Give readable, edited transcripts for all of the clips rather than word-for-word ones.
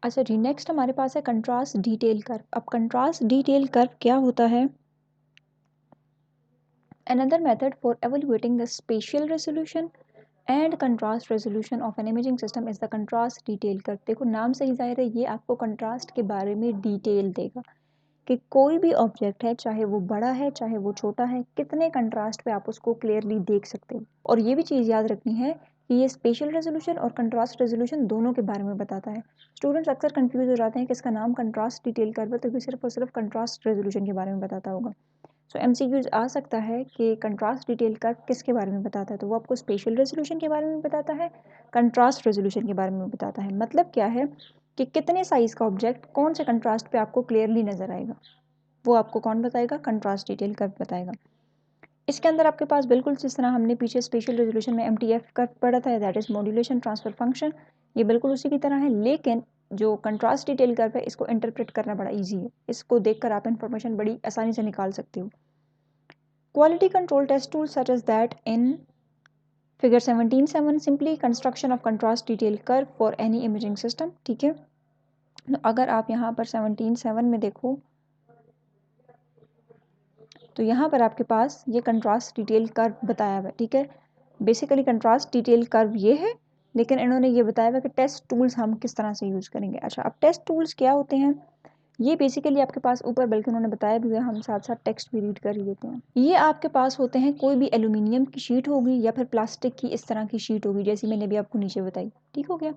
अच्छा जी, नेक्स्ट हमारे पास है कंट्रास्ट डिटेल कर्व। अब कंट्रास्ट डिटेल कर्व क्या होता है? Another method for evaluating the spatial resolution and contrast resolution of an imaging system is the contrast detail curve। देखो नाम से ही जाहिर है ये आपको कंट्रास्ट के बारे में डिटेल देगा कि कोई भी ऑब्जेक्ट है, चाहे वो बड़ा है चाहे वो छोटा है, कितने कंट्रास्ट पे आप उसको क्लियरली देख सकते हो। और ये भी चीज़ याद रखनी है कि ये स्पेशल रेजोल्यूशन और कंट्रास्ट रेजोल्यूशन दोनों के बारे में बताता है। स्टूडेंट्स अक्सर कंफ्यूज हो जाते हैं कि इसका नाम कंट्रास्ट डिटेल कर्व है तो ये सिर्फ और सिर्फ कंट्रास्ट रेजोल्यूशन के बारे में बताता होगा। सो एमसीक्यूज आ सकता है कि कंट्रास्ट डिटेल कर्व किसके बारे में बताता है, तो वो आपको स्पेशल रेजोल्यूशन के बारे में बताता है, कंट्रास्ट रेजोल्यूशन के बारे में बताता है। मतलब क्या है कि कितने साइज़ का ऑब्जेक्ट कौन से कंट्रास्ट पे आपको क्लियरली नज़र आएगा, वो आपको कौन बताएगा? कंट्रास्ट डिटेल कर्व बताएगा। इसके अंदर आपके पास बिल्कुल जिस तरह हमने पीछे स्पेशल रेजोल्यूशन में एमटीएफ कर्व पढ़ा था, that is modulation transfer function, ये बिल्कुल उसी की तरह है, लेकिन जो कंट्रास्ट डिटेल कर्व है इसको इंटरप्रेट करना बड़ा ईजी है। इसको देखकर आप इंफॉर्मेशन बड़ी आसानी से निकाल सकते हो। Quality control test tool such as that in figure 17.7 simply construction of contrast detail curve for any imaging system. ठीक है, तो अगर आप यहाँ पर 17.7 में देखो तो यहाँ पर आपके पास ये कंट्रास्ट डिटेल कर्व बताया हुआ है। ठीक है, बेसिकली कंट्रास्ट डिटेल कर्व ये है, लेकिन इन्होंने ये बताया हुआ है कि टेस्ट टूल्स हम किस तरह से यूज़ करेंगे। अच्छा, अब टेस्ट टूल्स क्या होते हैं? ये बेसिकली आपके पास ऊपर बल्कि उन्होंने बताया भी है, हम साथ साथ टेक्स्ट भी रीड कर ही लेते हैं। ये आपके पास होते हैं, कोई भी एल्यूमिनियम की शीट होगी या फिर प्लास्टिक की इस तरह की शीट होगी जैसी मैंने भी आपको नीचे बताई। ठीक हो गया।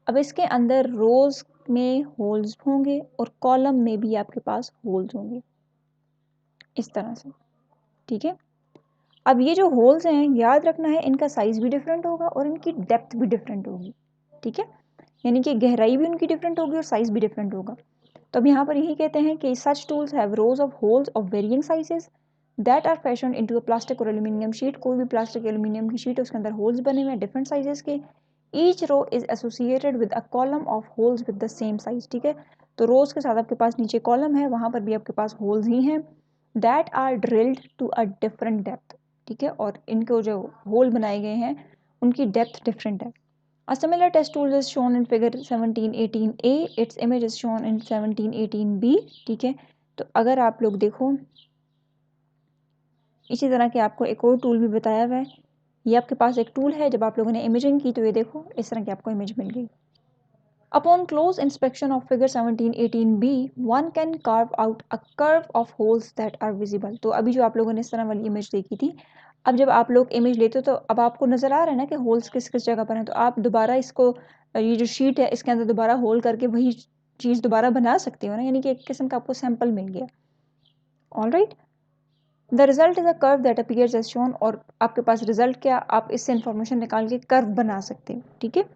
अब इसके अंदर रोज में होल्स होंगे और कॉलम में भी आपके पास होल्स होंगे इस तरह से। ठीक है, अब ये जो होल्स हैं याद रखना है इनका साइज भी डिफरेंट होगा और इनकी डेप्थ भी डिफरेंट होगी। ठीक है, यानी कि गहराई भी उनकी डिफरेंट होगी और साइज भी डिफरेंट होगा। तो अब यहाँ पर यही कहते हैं कि such tools have rows of holes of varying sizes that are fashion into a plastic or aluminium sheet. कोई भी प्लास्टिक एल्यूमिनियम की शीट है उसके अंदर होल्स बने हुए हैं डिफरेंट साइजेस के। Each row is associated with a column of holes with the same size. ठीक है, तो रोज के साथ आपके पास नीचे कॉलम है, वहां पर भी आपके पास होल्स ही हैं that are drilled to a different depth. ठीक है, और इनको जो होल बनाए गए हैं उनकी डेप्थ डिफरेंट है। A similar test tool is shown in figure 1718A. Its image is shown in 1718B. ठीक है, तो अगर आप लोग देखो इसी तरह के आपको एक और टूल भी बताया हुआ है। ये आपके पास एक टूल है, जब आप लोगों ने इमेजिंग की तो ये देखो इस तरह की आपको इमेज मिल गई। Upon close inspection of figure 1718B, one can carve out a curve of holes that are visible। तो अभी जो आप लोगों ने इस तरह वाली इमेज देखी थी, अब जब आप लोग इमेज लेते हो तो अब आपको नज़र आ रहा है ना कि होल्स किस किस जगह पर हैं, तो आप दोबारा इसको ये जो शीट है इसके अंदर दोबारा होल करके वही चीज़ दोबारा बना सकते हो ना, यानी कि एक किस्म का आपको सैंपल मिल गया। All right, the result is a curve that appears as shown. और आपके पास रिजल्ट क्या, आप इससे इंफॉर्मेशन निकाल के कर्व बना सकते हो। ठीक है,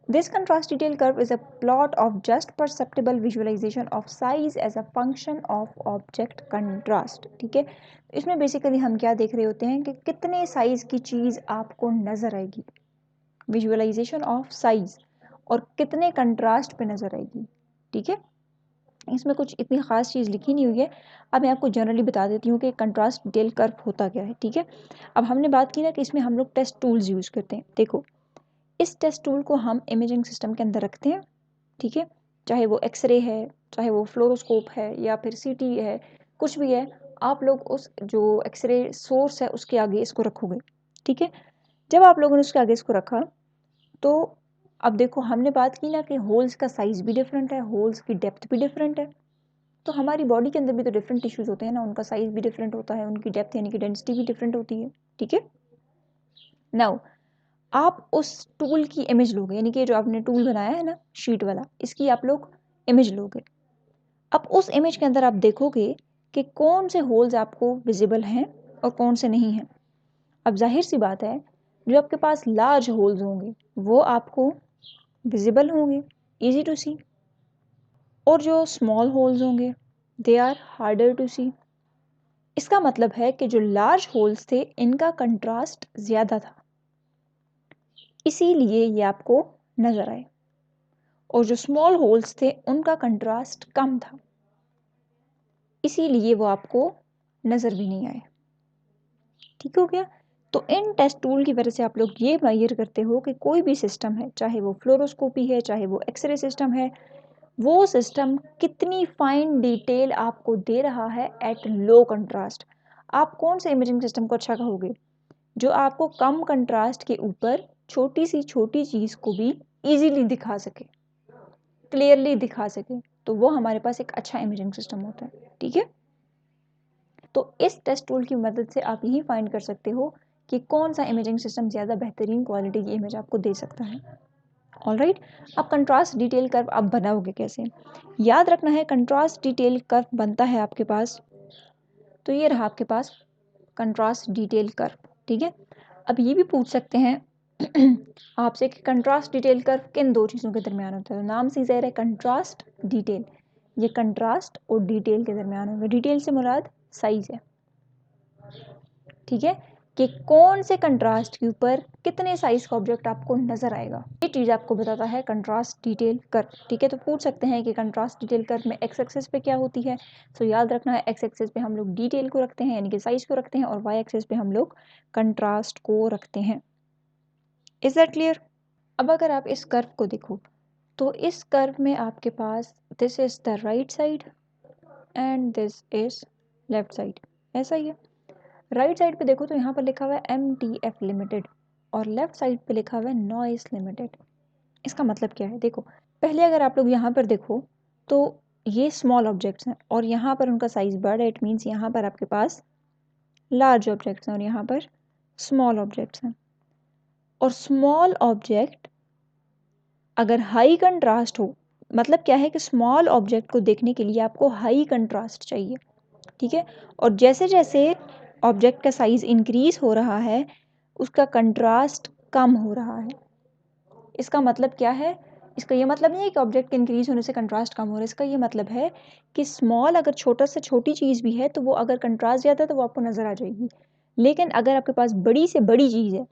this contrast detail curve is a plot of just perceptible visualisation of size as a function of object contrast. ठीक है, इसमें बेसिकली हम क्या देख रहे होते हैं कि कितने साइज की चीज़ आपको नज़र आएगी, विजुअलाइजेशन ऑफ साइज, और कितने कंट्रास्ट पे नज़र आएगी। ठीक है, इसमें कुछ इतनी ख़ास चीज़ लिखी नहीं हुई है। अब मैं आपको जनरली बता देती हूँ कि कंट्रास्ट डिटेल कर्व होता क्या है। ठीक है, अब हमने बात की ना कि इसमें हम लोग टेस्ट टूल्स यूज़ करते हैं। देखो, इस टेस्ट टूल को हम इमेजिंग सिस्टम के अंदर रखते हैं। ठीक है, चाहे वो एक्सरे है, चाहे वो फ्लोरोस्कोप है या फिर सीटी है, कुछ भी है, आप लोग उस जो एक्सरे सोर्स है उसके आगे इसको रखोगे। ठीक है, जब आप लोगों ने उसके आगे इसको रखा तो अब देखो हमने बात की ना कि होल्स का साइज भी डिफरेंट है, होल्स की डेप्थ भी डिफरेंट है। तो हमारी बॉडी के अंदर भी तो डिफरेंट टिश्यूज होते हैं ना, उनका साइज भी डिफरेंट होता है, उनकी डेप्थ यानी कि डेंसिटी भी डिफरेंट होती है। ठीक है, नाउ आप उस टूल की इमेज लोगे, यानी कि जो आपने टूल बनाया है ना शीट वाला, इसकी आप लोग इमेज लोगे। अब उस इमेज के अंदर आप देखोगे कि कौन से होल्स आपको विजिबल हैं और कौन से नहीं हैं। अब जाहिर सी बात है, जो आपके पास लार्ज होल्स होंगे वो आपको विजिबल होंगे, इजी टू सी, और जो स्मॉल होल्स होंगे दे आर हार्डर टू सी। इसका मतलब है कि जो लार्ज होल्स थे इनका कंट्रास्ट ज़्यादा था, इसीलिए ये आपको नज़र आए, और जो स्मॉल होल्स थे उनका कंट्रास्ट कम था, इसीलिए वो आपको नज़र भी नहीं आए। ठीक हो गया, तो इन टेस्ट टूल की वजह से आप लोग ये मेजर करते हो कि कोई भी सिस्टम है, चाहे वो फ्लोरोस्कोपी है चाहे वो एक्सरे सिस्टम है, वो सिस्टम कितनी फाइन डिटेल आपको दे रहा है एट लो कंट्रास्ट। आप कौन से इमेजिंग सिस्टम को अच्छा कहोगे? जो आपको कम कंट्रास्ट के ऊपर छोटी सी छोटी चीज़ को भी इजीली दिखा सके, क्लियरली दिखा सके, तो वो हमारे पास एक अच्छा इमेजिंग सिस्टम होता है। ठीक है, तो इस टेस्ट टूल की मदद से आप यही फाइंड कर सकते हो कि कौन सा इमेजिंग सिस्टम ज़्यादा बेहतरीन क्वालिटी की इमेज आपको दे सकता है। ऑलराइट, अब कंट्रास्ट डिटेल कर्व आप बनाओगे कैसे? याद रखना है कंट्रास्ट डिटेल कर्व बनता है आपके पास, तो ये रहा आपके पास कंट्रास्ट डिटेल कर्व। ठीक है, अब ये भी पूछ सकते हैं आपसे कि कंट्रास्ट डिटेल कर्व किन दो चीज़ों के दरमियान होता है। नाम से ज़ाहिर है कंट्रास्ट डिटेल, ये कंट्रास्ट और डिटेल के दरमियान होगा। डिटेल से मुराद साइज है। ठीक है, कि कौन से कंट्रास्ट के ऊपर कितने साइज का ऑब्जेक्ट आपको नजर आएगा, ये चीज़ आपको बताता है कंट्रास्ट डिटेल कर्व। ठीक है, तो पूछ सकते हैं कि कंट्रास्ट डिटेल कर्व में एक्स एक्सिस पे क्या होती है। तो याद रखना है एक्स एक्सिस पे हम लोग डिटेल को रखते हैं यानी कि साइज को रखते हैं, और वाई एक्सिस पे हम लोग कंट्रास्ट को रखते हैं। Is that clear? अब अगर आप इस कर्व को देखो तो इस कर्व में आपके पास this is the right side and this is left side, ऐसा ही है। राइट साइड पे देखो तो यहाँ पर लिखा हुआ है MTF लिमिटेड और लेफ्ट साइड पे लिखा हुआ है नॉइस लिमिटेड। इसका मतलब क्या है? देखो पहले अगर आप लोग यहाँ पर देखो तो ये स्मॉल ऑब्जेक्ट्स हैं और यहाँ पर उनका साइज बड़ा है। इट मीन्स यहाँ पर आपके पास लार्ज ऑब्जेक्ट्स हैं और यहाँ पर स्मॉल ऑब्जेक्ट्स हैं। और स्मॉल ऑब्जेक्ट अगर हाई कंट्रास्ट हो, मतलब क्या है कि स्मॉल ऑब्जेक्ट को देखने के लिए आपको हाई कंट्रास्ट चाहिए। ठीक है, और जैसे जैसे ऑब्जेक्ट का साइज इंक्रीज हो रहा है उसका कंट्रास्ट कम हो रहा है। इसका मतलब क्या है? इसका ये मतलब नहीं है कि ऑब्जेक्ट के इंक्रीज होने से कंट्रास्ट कम हो रहा है। इसका ये मतलब है कि स्मॉल अगर छोटा से छोटी चीज़ भी है तो वो अगर कंट्रास्ट ज़्यादा है तो वो आपको नज़र आ जाएगी, लेकिन अगर आपके पास बड़ी से बड़ी चीज़ है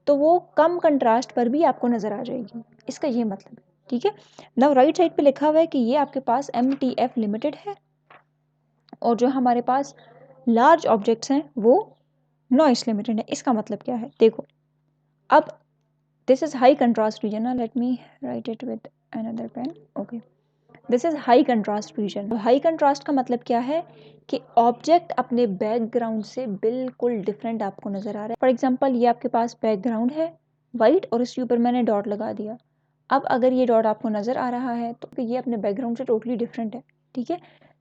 तो वो कम कंट्रास्ट पर भी आपको नज़र आ जाएगी। इसका ये मतलब है। ठीक है, नाउ राइट साइड पे लिखा हुआ है कि ये आपके पास MTF लिमिटेड है और जो हमारे पास लार्ज ऑब्जेक्ट्स हैं वो नॉइस लिमिटेड है। इसका मतलब क्या है? देखो अब this is high contrast region ना, let me write it with another pen. Okay, this is high contrast region. High contrast का मतलब क्या है कि ऑब्जेक्ट अपने बैकग्राउंड से बिल्कुल डिफरेंट आपको नजर आ रहा है। फॉर एग्जांपल ये आपके पास बैकग्राउंड है वाइट और इसके ऊपर मैंने डॉट लगा दिया। अब अगर ये डॉट आपको नजर आ रहा है तो ये अपने बैकग्राउंड से टोटली डिफरेंट है। ठीक है,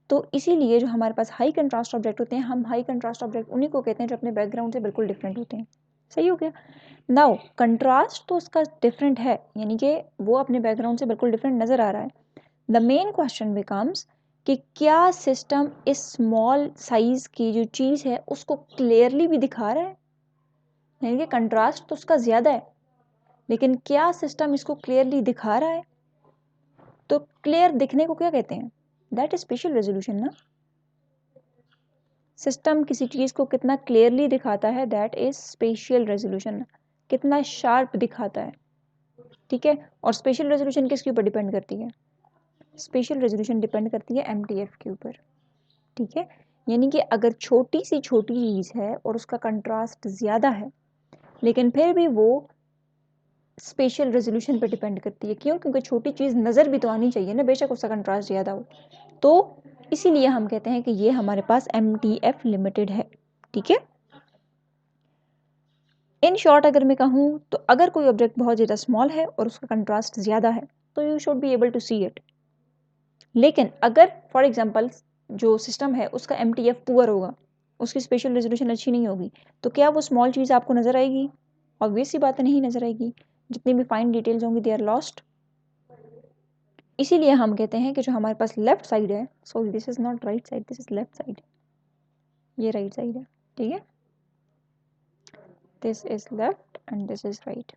तो इसीलिए जो हमारे पास हाई कंट्रास्ट ऑब्जेक्ट होते हैं, हम हाई कंट्रास्ट ऑब्जेक्ट उन्हीं को कहते हैं जो अपने बैकग्राउंड से बिल्कुल डिफरेंट होते हैं। सही हो गया? नाउ कंट्रास्ट तो उसका डिफरेंट है, यानी कि वो अपने बैकग्राउंड से बिल्कुल डिफरेंट नज़र आ रहा है। द मेन क्वेश्चन बिकम्स कि क्या सिस्टम इस स्मॉल साइज की जो चीज़ है उसको क्लियरली भी दिखा रहा है, यानी कि कंट्रास्ट तो उसका ज़्यादा है लेकिन क्या सिस्टम इसको क्लियरली दिखा रहा है? तो क्लियर दिखने को क्या कहते हैं? दैट इज स्पेशल रेजोल्यूशन ना। सिस्टम किसी चीज़ को कितना क्लियरली दिखाता है दैट इज स्पेशल रेजोल्यूशन, कितना शार्प दिखाता है। ठीक है, और स्पेशल रेजोल्यूशन किसके ऊपर डिपेंड करती है? स्पेशल रेजोल्यूशन डिपेंड करती है MTF के ऊपर। ठीक है, यानी कि अगर छोटी सी छोटी चीज़ है और उसका कंट्रास्ट ज़्यादा है लेकिन फिर भी वो स्पेशल रेजोल्यूशन पे डिपेंड करती है। क्यों? क्योंकि छोटी चीज़ नज़र भी तो आनी चाहिए ना, बेशक उसका कंट्रास्ट ज़्यादा हो। तो इसीलिए हम कहते हैं कि ये हमारे पास MTF लिमिटेड है। ठीक है, इन शॉर्ट अगर मैं कहूँ तो अगर कोई ऑब्जेक्ट बहुत ज़्यादा स्मॉल है और उसका कंट्रास्ट ज़्यादा है तो you should be able to see it. लेकिन अगर फॉर एग्जांपल जो सिस्टम है उसका MTF पुअर होगा, उसकी स्पेशल रेजोल्यूशन अच्छी नहीं होगी, तो क्या वो स्मॉल चीज़ आपको नज़र आएगी? ऑब्वियस सी बात नहीं नज़र आएगी। जितनी भी फाइन डिटेल्स होंगी दे आर लॉस्ट। इसीलिए हम कहते हैं कि जो हमारे पास लेफ्ट साइड है, sorry this is not right side, this is left side, ये राइट साइड है। ठीक है, this is left and this is right.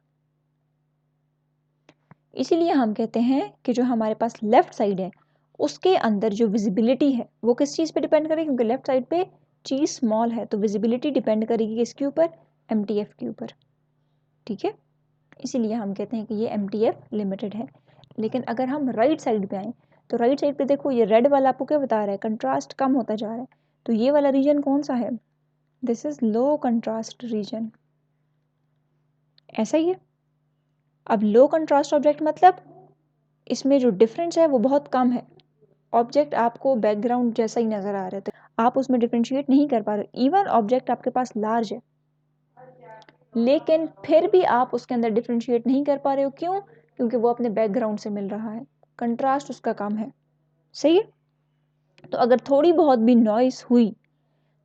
इसीलिए हम कहते हैं कि जो हमारे पास लेफ्ट साइड है उसके अंदर जो विजिबिलिटी है वो किस चीज़ पे डिपेंड करेगी? क्योंकि लेफ्ट साइड पे चीज़ स्मॉल है तो विजिबिलिटी डिपेंड करेगी किसके ऊपर? MTF के ऊपर। ठीक है, इसीलिए हम कहते हैं कि ये MTF लिमिटेड है। लेकिन अगर हम राइट साइड पे आएँ तो राइट साइड पे देखो ये रेड वाला आपको क्या बता रहा है? कंट्रास्ट कम होता जा रहा है। तो ये वाला रीजन कौन सा है? This is low contrast region. ऐसा ही है। अब लो कंट्रास्ट ऑब्जेक्ट मतलब इसमें जो डिफरेंस है वो बहुत कम है। ऑब्जेक्ट आपको बैकग्राउंड जैसा ही नज़र आ रहा है, तो आप उसमें डिफ्रेंशिएट नहीं कर पा रहे हो। इवन ऑब्जेक्ट आपके पास लार्ज है, लेकिन फिर भी आप उसके अंदर डिफ्रेंशिएट नहीं कर पा रहे हो। क्यों? क्योंकि वो अपने बैकग्राउंड से मिल रहा है, कंट्रास्ट उसका कम है। सही है? तो अगर थोड़ी बहुत भी नॉइस हुई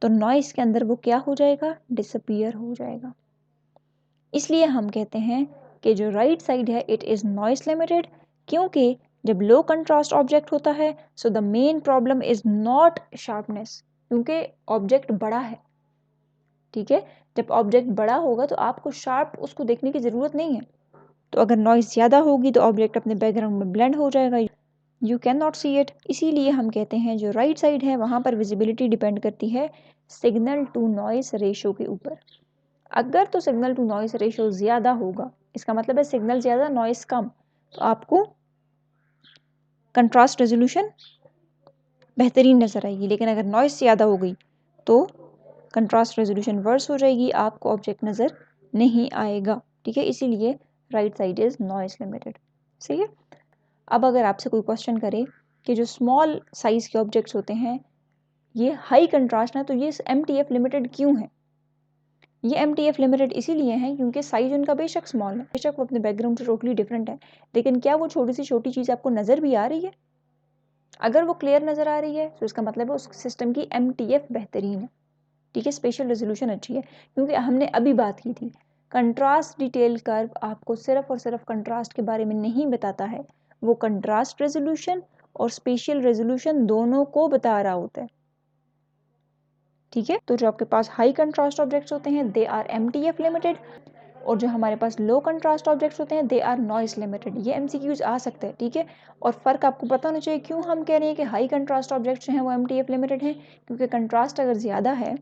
तो नॉइस के अंदर वो क्या हो जाएगा? डिसअपीयर हो जाएगा। इसलिए हम कहते हैं कि जो राइट साइड है इट इज़ नॉइस लिमिटेड, क्योंकि जब लो कंट्रास्ट ऑब्जेक्ट होता है so the main problem is not sharpness, क्योंकि ऑब्जेक्ट बड़ा है। ठीक है, जब ऑब्जेक्ट बड़ा होगा तो आपको शार्प उसको देखने की ज़रूरत नहीं है। तो अगर नॉइस ज़्यादा होगी तो ऑब्जेक्ट अपने बैकग्राउंड में ब्लेंड हो जाएगा, you can not see it. इसीलिए हम कहते हैं जो राइट साइड है वहाँ पर विजिबिलिटी डिपेंड करती है सिग्नल टू नॉइस रेशो के ऊपर। अगर तो सिग्नल टू नॉइस रेशो ज़्यादा होगा, इसका मतलब है सिग्नल ज़्यादा नॉइस कम, तो आपको कंट्रास्ट रेजोल्यूशन बेहतरीन नज़र आएगी। लेकिन अगर नॉइस ज़्यादा हो गई तो कंट्रास्ट रेजोल्यूशन वर्स हो जाएगी, आपको ऑब्जेक्ट नज़र नहीं आएगा। ठीक है, इसीलिए right side is noise limited. सही है। अब अगर आपसे कोई क्वेश्चन करे कि जो स्मॉल साइज़ के ऑब्जेक्ट्स होते हैं ये हाई कंट्रास्ट है, तो ये MTF लिमिटेड क्यों है? ये MTF लिमिटेड इसीलिए है क्योंकि साइज उनका बेशक स्मॉल है, बेशक वो अपने बैकग्राउंड से टोटली डिफरेंट है, लेकिन क्या वो छोटी सी छोटी चीज़ आपको नज़र भी आ रही है? अगर वो क्लियर नज़र आ रही है तो इसका मतलब है उस सिस्टम की MTF बेहतरीन है। ठीक है, स्पेशल रेजोल्यूशन अच्छी है, क्योंकि हमने अभी बात की थी कंट्रास्ट डिटेल कर्व आपको सिर्फ और सिर्फ कंट्रास्ट के बारे में नहीं बताता है, वो कंट्रास्ट रेजोल्यूशन और स्पेशल रेजोल्यूशन दोनों को बता रहा होता है। ठीक है, तो जो आपके पास हाई कंट्रास्ट ऑब्जेक्ट्स होते हैं दे आर MTF लिमिटेड, और जो हमारे पास लो कंट्रास्ट ऑब्जेक्ट्स होते हैं दे आर नॉइस लिमिटेड। ये MCQs आ सकते हैं। ठीक है, और फ़र्क आपको पता होना चाहिए क्यों हम कह रहे हैं कि हाई कंट्रास्ट ऑब्जेक्ट्स जो हैं वो MTF लिमिटेड हैं, क्योंकि कंट्रास्ट अगर ज़्यादा है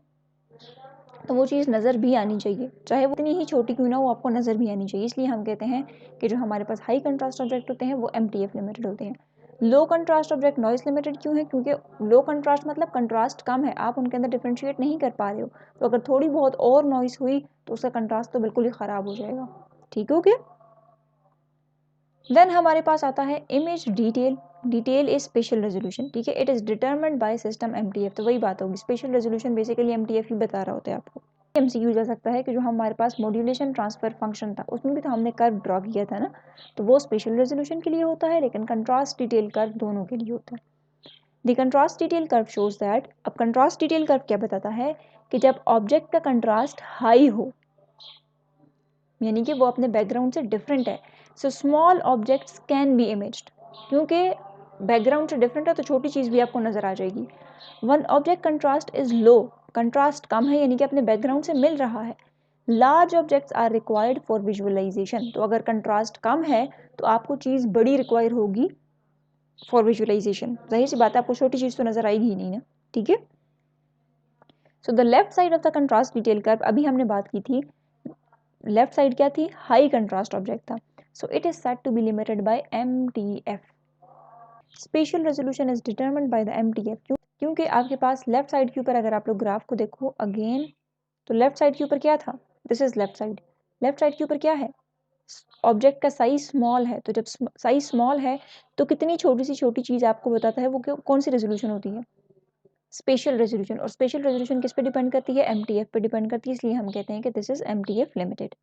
तो वो चीज़ नज़र भी आनी चाहिए, चाहे वो इतनी ही छोटी क्यों ना वो आपको नज़र भी आनी चाहिए। इसलिए हम कहते हैं कि जो हमारे पास हाई कंट्रास्ट ऑब्जेक्ट होते हैं वो MTF लिमिटेड होते हैं। लो कंट्रास्ट ऑब्जेक्ट नॉइस लिमिटेड क्यों है? क्योंकि लो कंट्रास्ट मतलब कंट्रास्ट कम है, आप उनके अंदर डिफ्रेंशिएट नहीं कर पा रहे हो, तो अगर थोड़ी बहुत और नॉइस हुई तो उसका कंट्रास्ट तो बिल्कुल ही ख़राब हो जाएगा। ठीक हो गया? देन हमारे पास आता है image detail. Detail is special resolution. ठीक है, it is determined by system MTF। तो वही बात होगी, स्पेशल रेजोल्यूशन बेसिकली MTF ही बता रहा होता है आपको। MCQ जा सकता है कि जो हमारे पास मॉड्यूलेशन ट्रांसफर फंक्शन था उसमें भी तो हमने कर्व ड्रॉ किया था ना, तो वो स्पेशल रेजोल्यूशन के लिए होता है, लेकिन कंट्रास्ट डिटेल कर्व दोनों के लिए होता है। The contrast detail curve shows that, अब कंट्रास्ट डिटेल कर्व क्या बताता है कि जब ऑब्जेक्ट का कंट्रास्ट हाई हो, यानी कि वो अपने बैकग्राउंड से डिफरेंट है, so small objects can be imaged. क्योंकि बैकग्राउंड से डिफरेंट है तो छोटी चीज़ भी आपको नज़र आ जाएगी। When object contrast is low, contrast कम है यानी कि अपने बैकग्राउंड से मिल रहा है। Large objects are required for visualisation, तो अगर कंट्रास्ट कम है तो आपको चीज़ बड़ी रिक्वायर होगी फॉर विजुअलाइजेशन। जाहिर सी बात है आपको छोटी चीज़ तो नज़र आएगी ही नहीं ना। ठीक है, so the left side of the contrast detail curve, अभी हमने बात की थी लेफ्ट साइड क्या थी? हाई कंट्रास्ट ऑब्जेक्ट था। So it is said to be limited by MTF। Spatial resolution is determined by the MTF। क्योंकि आपके पास लेफ्ट साइड के ऊपर अगर आप लोग ग्राफ को देखो अगेन, तो लेफ्ट साइड के ऊपर क्या था? This is left side. Left side के ऊपर क्या है? ऑब्जेक्ट का साइज स्मॉल है, तो जब साइज स्मॉल है तो कितनी छोटी सी छोटी चीज़ आपको बताता है वो कौन सी रेजोल्यूशन होती है? Special resolution. और स्पेशल रेजोल्यूशन किस पे डिपेंड करती है? MTF पे डिपेंड करती है, इसलिए हम कहते हैं कि this is MTF limited.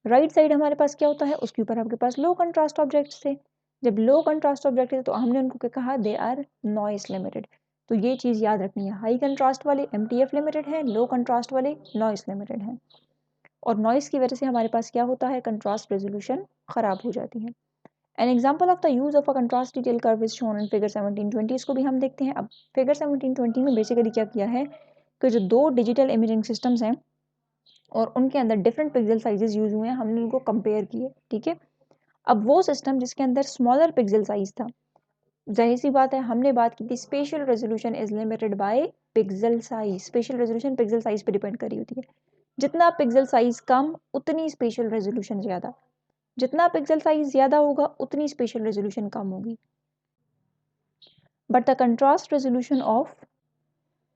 Right side हमारे पास क्या होता है? उसके ऊपर आपके पास लो कंट्रास्ट ऑब्जेक्ट्स थे। जब लो कंट्रास्ट ऑब्जेक्ट थे तो हमने उनको क्या कहा? They are noise limited. तो ये चीज़ याद रखनी है, हाई कंट्रास्ट वाले MTF लिमिटेड है, लो कंट्रास्ट वाले नॉइस लिमिटेड हैं। और नॉइस की वजह से हमारे पास क्या होता है? कंट्रास्ट रेजोल्यूशन ख़राब हो जाती है। An example of the use of a contrast detail curve is shown in figure 1720। इसको भी हम देखते हैं। अब फिगर 1720 में बेसिकली क्या किया है कि जो दो डिजिटल इमेजिंग सिस्टम्स हैं और उनके अंदर डिफरेंट पिक्सल साइजेस यूज हुए हैं, हमने उनको कंपेयर किए। ठीक है, अब वो सिस्टम जिसके अंदर स्मॉलर पिक्सल साइज था, जाहिर सी बात है हमने बात की थी special resolution is limited by pixel size. Special resolution pixel size पे डिपेंड करी होती है। जितना पिक्सल साइज कम उतनी स्पेशल रेजोल्यूशन ज़्यादा, जितना पिक्सल साइज ज़्यादा होगा उतनी स्पेशल रेजोल्यूशन कम होगी। But the contrast resolution of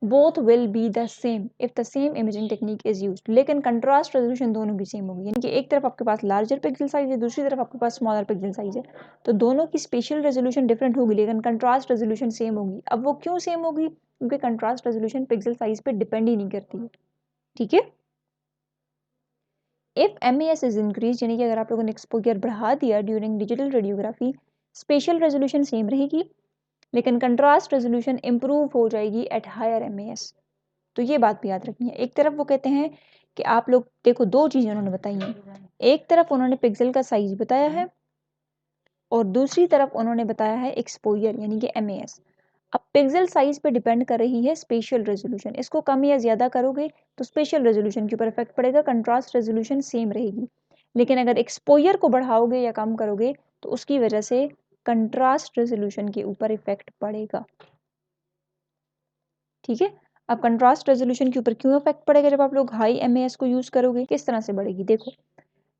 both will be the same if the same imaging technique is used. लेकिन कंट्रास्ट रेजोल्यूशन दोनों की सेम होगी, यानी कि एक तरफ आपके पास लार्जर पिक्सल साइज है, दूसरी तरफ आपके पास स्मॉलर पिक्सल साइज है, तो दोनों की स्पेशल रेजोल्यूशन डिफरेंट होगी लेकिन कंट्रास्ट रेजोल्यूशन सेम होगी। अब वो क्यों सेम होगी? क्योंकि कंट्रास्ट रेजोल्यूशन पिक्सल साइज पे डिपेंड ही नहीं करती है, ठीक है। इफ MAS इज इंक्रीज, यानी कि अगर आप लोगों ने एक्सपोजर बढ़ा दिया during digital radiography, special resolution same रहेगी लेकिन कंट्रास्ट रेजोल्यूशन इंप्रूव हो जाएगी एट हायर MAS। तो ये बात भी याद रखनी है। एक तरफ वो कहते हैं कि आप लोग देखो, दो चीज़ें उन्होंने बताई हैं, एक तरफ उन्होंने पिक्सल का साइज बताया है और दूसरी तरफ उन्होंने बताया है एक्सपोजर यानी कि MAS। अब पिक्सल साइज पे डिपेंड कर रही है स्पेशल रेजोल्यूशन, इसको कम या ज़्यादा करोगे तो स्पेशल रेजोल्यूशन के ऊपर इफेक्ट पड़ेगा, कंट्रास्ट रेजोल्यूशन सेम रहेगी। लेकिन अगर एक्सपोजर को बढ़ाओगे या कम करोगे तो उसकी वजह से कंट्रास्ट रेजोल्यूशन के ऊपर इफेक्ट पड़ेगा, ठीक है। अब कंट्रास्ट रेजोल्यूशन के ऊपर क्यों इफेक्ट पड़ेगा जब आप लोग हाई MAS को यूज़ करोगे? किस तरह से बढ़ेगी देखो,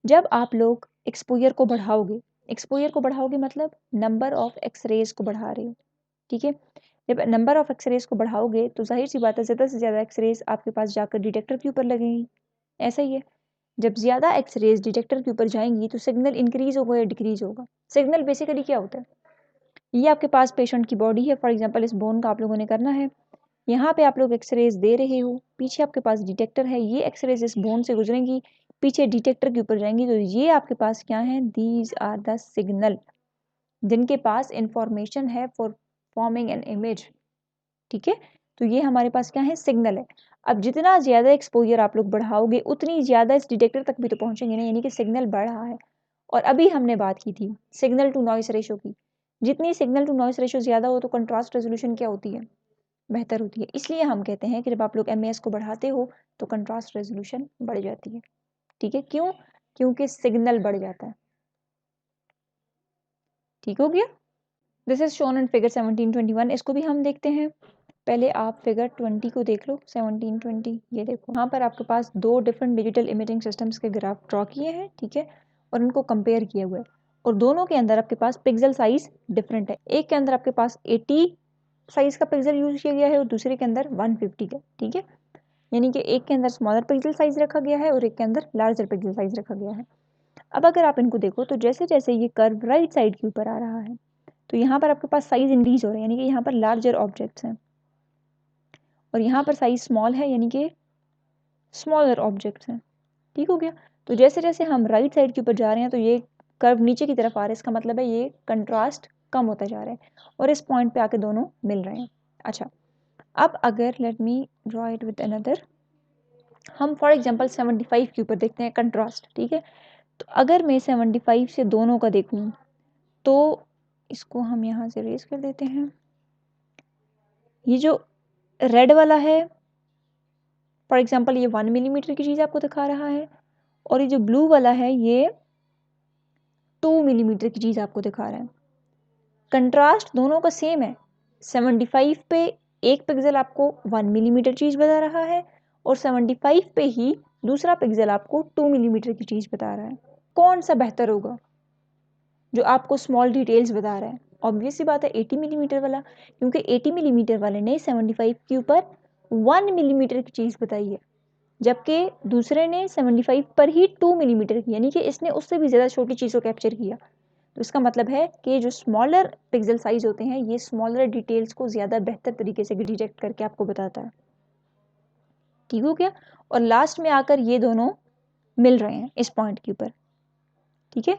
जब आप लोग एक्सपोजर को बढ़ाओगे मतलब नंबर ऑफ एक्सरेज को बढ़ा रहे हो, ठीक है। जब नंबर ऑफ एक्सरेज को बढ़ाओगे तो जाहिर सी बात है ज़्यादा से ज़्यादा एक्सरेज आपके पास जाकर डिटेक्टर के ऊपर लगेंगी, ऐसा ही है। जब ज़्यादा एक्सरेज डिटेक्टर के ऊपर जाएंगी तो सिग्नल इंक्रीज होगा या डिक्रीज होगा? सिग्नल बेसिकली क्या होता है, ये आपके पास पेशेंट की बॉडी है, फॉर एग्जाम्पल इस बोन का आप लोगों ने करना है, यहाँ पे आप लोग एक्सरेज दे रहे हो, पीछे आपके पास डिटेक्टर है, ये एक्सरेज इस बोन से गुजरेंगी, पीछे डिटेक्टर के ऊपर जाएंगी, तो ये आपके पास क्या है? दीज आर द सिग्नल जिनके पास इंफॉर्मेशन है फॉर फॉर्मिंग एन इमेज, ठीक है। तो ये हमारे पास क्या है? सिग्नल है। अब जितना ज़्यादा एक्सपोजर आप लोग बढ़ाओगे उतनी ज़्यादा इस डिटेक्टर तक भी तो पहुँचेंगे ना, यानी कि सिग्नल बढ़ रहा है। और अभी हमने बात की थी सिग्नल टू नॉइस रेशो की, जितनी सिग्नल टू नॉइस रेशो ज़्यादा हो तो कंट्रास्ट रेजोल्यूशन क्या होती है? बेहतर होती है। इसलिए हम कहते हैं कि जब आप लोग MAS को बढ़ाते हो तो कंट्रास्ट रेजोल्यूशन बढ़ जाती है, ठीक है। क्यों? क्योंकि सिग्नल बढ़ जाता है, ठीक हो गया। This is shown in figure 1721, इसको भी हम देखते हैं। पहले आप फिगर 20 को देख लो, 1720, ये देखो यहाँ पर आपके पास दो डिफरेंट डिजिटल इमेजिंग सिस्टम्स के ग्राफ ड्रॉ किए हैं, ठीक है, और उनको कंपेयर किया हुआ है और दोनों के अंदर आपके पास पिक्सल साइज डिफरेंट है। एक के अंदर आपके पास 80 साइज का पिक्सल यूज किया गया है और दूसरे के अंदर 150 का, ठीक है। यानी कि एक के अंदर स्मॉलर पिक्सल साइज रखा गया है और एक के अंदर लार्जर पिक्सल साइज रखा गया है। अब अगर आप इनको देखो तो जैसे जैसे ये कर्व राइट साइड के ऊपर आ रहा है तो यहाँ पर आपके पास साइज इंक्रीज हो रहा है, यानी कि यहाँ पर लार्जर ऑब्जेक्ट्स हैं और यहाँ पर साइज स्मॉल है यानी कि स्मॉलर ऑब्जेक्ट्स हैं, ठीक हो गया। तो जैसे जैसे हम राइट साइड के ऊपर जा रहे हैं तो ये कर्व नीचे की तरफ आ रहा है, इसका मतलब है ये कंट्रास्ट कम होता जा रहा है और इस पॉइंट पे आके दोनों मिल रहे हैं। अच्छा, अब अगर let me draw it with another, हम फॉर एग्जांपल 75 के ऊपर देखते हैं कंट्रास्ट, ठीक है। तो अगर मैं 75 से दोनों का देखूं तो इसको हम यहाँ से रेज कर देते हैं। ये जो रेड वाला है फॉर एग्जांपल ये 1 मिलीमीटर की चीज़ आपको दिखा रहा है और ये जो ब्लू वाला है ये 2 मिलीमीटर की चीज़ आपको दिखा रहा है। कंट्रास्ट दोनों का सेम है, 75 पे एक पिक्सल आपको 1 मिलीमीटर चीज़ बता रहा है और 75 पे ही दूसरा पिक्सल आपको 2 मिलीमीटर की चीज़ बता रहा है। कौन सा बेहतर होगा? जो आपको स्मॉल डिटेल्स बता रहा है। ऑब्वियस सी बात है 80 मिलीमीटर वाला, क्योंकि 80 मिलीमीटर वाले ने 75 के ऊपर 1 मिलीमीटर की चीज़ बताई है जबकि दूसरे ने 75 पर ही 2 मिलीमीटर की, यानी कि इसने उससे भी ज़्यादा छोटी चीज़ को कैप्चर किया। तो इसका मतलब है कि जो स्मॉलर पिक्सल साइज होते हैं ये स्मॉलर डिटेल्स को ज़्यादा बेहतर तरीके से डिटेक्ट करके आपको बताता है, ठीक हो गया। और लास्ट में आकर ये दोनों मिल रहे हैं इस पॉइंट के ऊपर, ठीक है।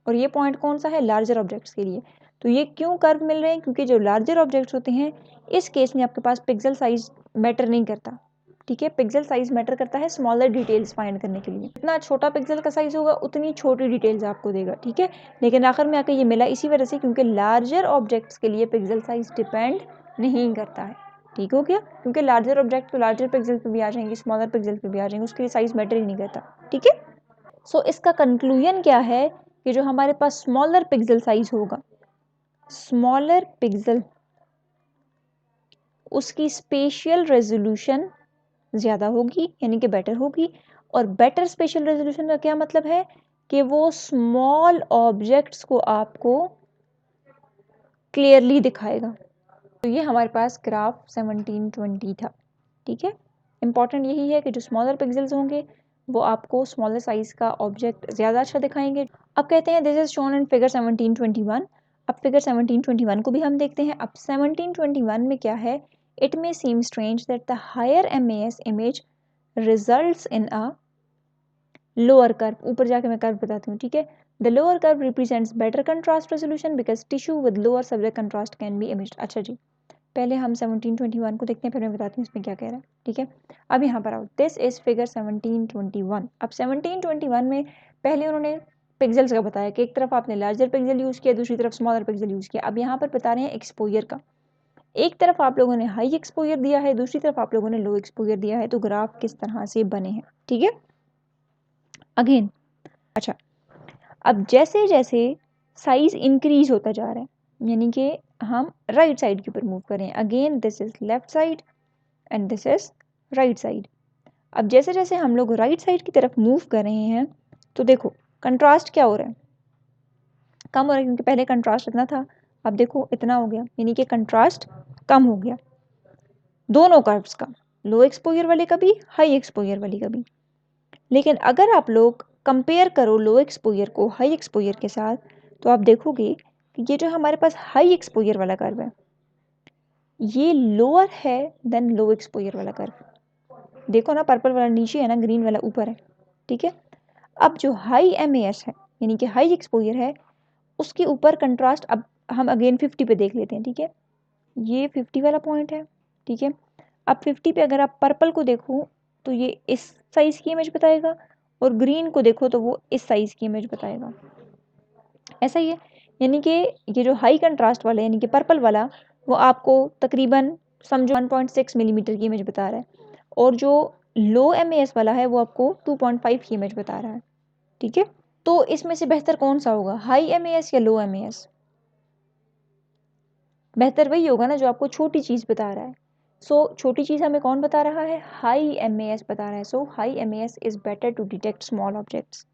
और ये पॉइंट कौन सा है? लार्जर ऑब्जेक्ट्स के लिए। तो ये क्यों कर्व मिल रहे हैं? क्योंकि जो लार्जर ऑब्जेक्ट्स होते हैं इस केस में आपके पास पिक्सल साइज मैटर नहीं करता, ठीक है। पिक्सल साइज मैटर करता है स्मॉलर डिटेल्स फाइंड करने के लिए। जितना छोटा पिक्सल का साइज होगा उतनी छोटी डिटेल्स आपको देगा, ठीक है। लेकिन आखिर में आकर ये मिला इसी वजह से क्योंकि लार्जर ऑब्जेक्ट्स के लिए पिक्सल साइज डिपेंड नहीं करता है, ठीक हो गया। क्योंकि लार्जर ऑब्जेक्ट तो लार्जर पिक्सल पे भी आ जाएंगे, स्मॉलर पिक्सल पे भी आ जाएंगे, उसके लिए साइज मैटर ही नहीं करता, ठीक है। सो इसका कंक्लूजन क्या है कि जो हमारे पास स्मॉलर पिक्सल साइज होगा, स्मॉलर पिक्सल, उसकी स्पेशियल रेजोल्यूशन ज़्यादा होगी यानी कि बेटर होगी। और बेटर स्पेशल रेजोल्यूशन का क्या मतलब है कि वो स्मॉल ऑब्जेक्ट्स को आपको क्लियरली दिखाएगा, तो ये हमारे पास ग्राफ 1720 था, ठीक है। इंपॉर्टेंट यही है कि जो स्मॉलर पिक्सेल्स होंगे वो आपको स्मॉलर साइज का ऑब्जेक्ट ज़्यादा अच्छा दिखाएंगे। अब कहते हैं this is shown in figure 1721। अब फिगर 1721 को भी हम देखते हैं। अब 1721 में क्या है, it may seem strange that the higher MAS image results in a lower curve. ऊपर जाके मैं कर्व बताती हूँ, ठीक है। The lower curve represents better contrast resolution because tissue with lower subject contrast can be imaged. अच्छा जी, पहले हम 1721 को देखते हैं, फिर मैं बताती हूँ इसमें क्या कह रहा है, ठीक है। अब यहाँ पर आओ, दिस इज फिगर 1721। अब 1721 में पहले उन्होंने पिक्सल्स का बताया कि एक तरफ आपने लार्जर पिक्सल यूज़ किया, दूसरी तरफ स्मॉलर पिक्सल यूज़ किया। अब यहाँ पर बता रहे हैं एक्सपोजर का। एक तरफ आप लोगों ने हाई एक्सपोजर दिया है, दूसरी तरफ आप लोगों ने लो एक्सपोजर दिया है, तो ग्राफ किस तरह से बने हैं, ठीक है। अगेन, अच्छा, अब जैसे जैसे साइज इंक्रीज होता जा रहा है, यानी कि हम राइट साइड के ऊपर मूव करें। Again this is left side and this is right side. अब जैसे जैसे हम लोग राइट साइड की तरफ मूव कर रहे हैं तो देखो कंट्रास्ट क्या हो रहा है, कम हो रहा है, क्योंकि पहले कंट्रास्ट इतना था, अब देखो इतना हो गया, यानी कि कंट्रास्ट कम हो गया दोनों कर्व्स का, लो एक्सपोजर वाले का भी, हाई एक्सपोजर वाली का भी। लेकिन अगर आप लोग कंपेयर करो लो एक्सपोजर को हाई एक्सपोजर के साथ, तो आप देखोगे कि ये जो हमारे पास हाई एक्सपोजर वाला कर्व है ये लोअर है देन लो एक्सपोजर वाला कर्व। देखो ना, पर्पल वाला नीचे है ना, ग्रीन वाला ऊपर है, ठीक है। अब जो हाई MAS है यानी कि हाई एक्सपोजर है, उसके ऊपर कंट्रास्ट, अब हम अगेन 50 पे देख लेते हैं, ठीक है। ये 50 वाला पॉइंट है, ठीक है। अब 50 पे अगर आप पर्पल को देखो तो ये इस साइज की इमेज बताएगा, और ग्रीन को देखो तो वो इस साइज की इमेज बताएगा। ऐसा ही है, यानी कि ये जो हाई कंट्रास्ट वाला है यानी कि पर्पल वाला, वो आपको तकरीबन समझो 1.6 मिलीमीटर की इमेज बता रहा है, और जो लो MAS वाला है वो आपको 2.5 की इमेज बता रहा है, ठीक है। तो इसमें से बेहतर कौन सा होगा, हाई MAS या लो MAS? बेहतर वही होगा ना जो आपको छोटी चीज़ बता रहा है। छोटी चीज़ हमें कौन बता रहा है, हाई MAS बता रहा है। High MAS is better to detect small objects.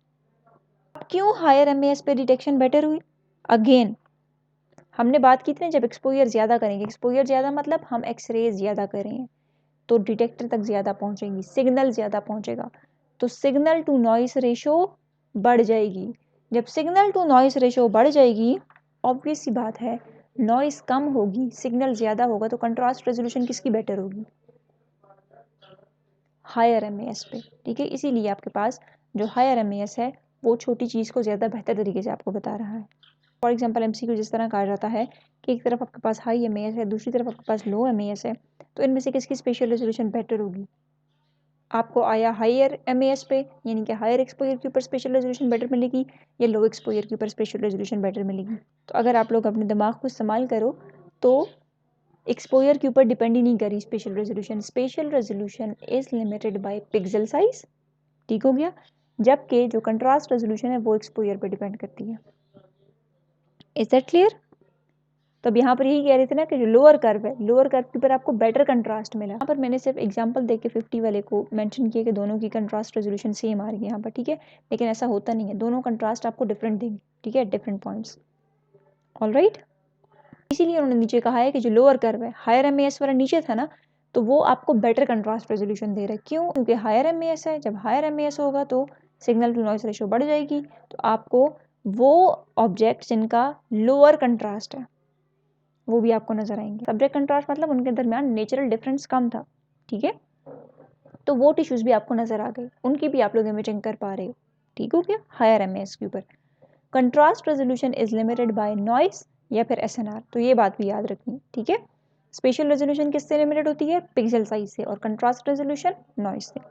क्यों हायर MAS पे डिटेक्शन बेटर हुई? अगेन हमने बात की थी ना, जब एक्सपोजर ज़्यादा करेंगे, एक्सपोजर ज़्यादा मतलब हम एक्सरेज ज़्यादा करेंगे तो डिटेक्टर तक ज़्यादा पहुँचेंगी, सिग्नल ज़्यादा पहुँचेगा, तो सिग्नल टू नॉइस रेशो बढ़ जाएगी। जब सिग्नल टू नॉइस रेशो बढ़ जाएगी, ऑब्वियस सी बात है नॉइस कम होगी, सिग्नल ज़्यादा होगा, तो कंट्रास्ट रेजोल्यूशन किसकी बेटर होगी, हायर MAS पे, ठीक है। इसीलिए आपके पास जो हायर MAS है वो छोटी चीज़ को ज़्यादा बेहतर तरीके से आपको बता रहा है। फॉर एग्जाम्पल MCQ जिस तरह कहा जाता है कि एक तरफ आपके पास हाई MAS है, दूसरी तरफ आपके पास लो MAS है, तो इनमें से किसकी स्पेशल रेजोल्यूशन बेटर होगी? आपको आया हायर MAS पे यानी कि हायर एक्सपोजर के ऊपर स्पेशल रेजोल्यूशन बेटर मिलेगी, या लो एक्सपोजर के ऊपर स्पेशल रेजोल्यूशन बेटर मिलेगी? तो अगर आप लोग अपने दिमाग को इस्तेमाल करो तो एक्सपोजर के ऊपर डिपेंड ही नहीं करी special resolution. Special resolution is limited by pixel size, ठीक हो गया, जबकि जो कंट्रास्ट रेजोल्यूशन है वो एक्सपोजर पर डिपेंड करती है। Is that clear? तो अब यहाँ पर यही कह रहे थे ना कि जो लोअर कर्व है, लोअर कर्व के ऊपर आपको बेटर कंट्रास्ट मिला। यहाँ पर मैंने सिर्फ एग्जांपल देके 50 वाले को मेंशन किया कि दोनों की कंट्रास्ट रेजोल्यूशन सेम आ रही है यहाँ पर, ठीक है। लेकिन ऐसा होता नहीं है, दोनों कंट्रास्ट आपको डिफरेंट देंगे, ठीक है, डिफरेंट पॉइंट्स। ऑलराइट, इसीलिए उन्होंने नीचे कहा है कि जो लोअर कर्व है, हायर MAS वाला नीचे था ना, तो वो आपको बेटर कंट्रास्ट रेजोल्यूशन दे रहा है। क्यों? क्योंकि हायर MAS है, जब हायर MAS होगा तो सिग्नल टू नॉइस रेशो बढ़ जाएगी, तो आपको वो ऑब्जेक्ट जिनका लोअर कंट्रास्ट है वो भी आपको नजर आएंगे। सब्जेक्ट कंट्रास्ट मतलब उनके दरमियान नेचुरल डिफरेंस कम था, ठीक है, तो वो टिश्यूज भी आपको नजर आ गए, उनकी भी आप लोग इमेजिंग कर पा रहे हो, ठीक हो गया। हायर MAS के ऊपर contrast resolution is limited by noise या फिर SNR, तो ये बात भी याद रखनी, ठीक है। स्पेशल रेजोल्यूशन किससे लिमिटेड होती है, पिक्सल साइज से, और कंट्रास्ट रेजोल्यूशन नॉइस से।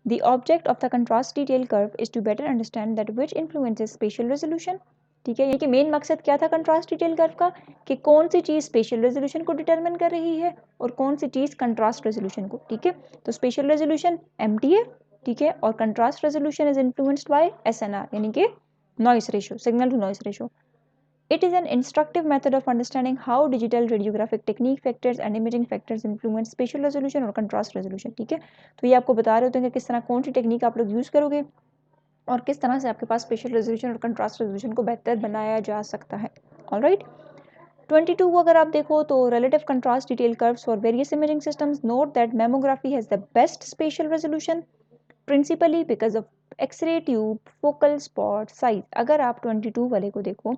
The object of the contrast detail curve is to better understand that which influences spatial resolution, ठीक है। ये कि मेन मकसद क्या था कंट्रास्ट डिटेल कर्व का, कि कौन सी चीज़ स्पेशल रेजोल्यूशन को डिटरमिन कर रही है और कौन सी चीज़ कंट्रास्ट रेजोल्यूशन को, ठीक है। तो स्पेशल रेजोल्यूशन MTF, ठीक है, और contrast resolution is influenced by SNR यानी कि noise ratio, signal to noise ratio. It is an instructive method of understanding how digital radiographic technique factors and imaging factors influence spatial resolution और contrast resolution, ठीक है। तो ये आपको बता रहे होते हैं कि किस तरह कौन सी टेक्निक आप लोग यूज़ करोगे और किस तरह से आपके पास स्पेशल रेजोल्यूशन और कंट्रास्ट रेजोल्यूशन को बेहतर बनाया जा सकता है। ऑलराइट, 22 को अगर आप देखो तो relative contrast detail curves for various imaging systems, note that mammography has the best spatial resolution principally because of x-ray tube focal spot size. अगर आप 22 वाले को देखो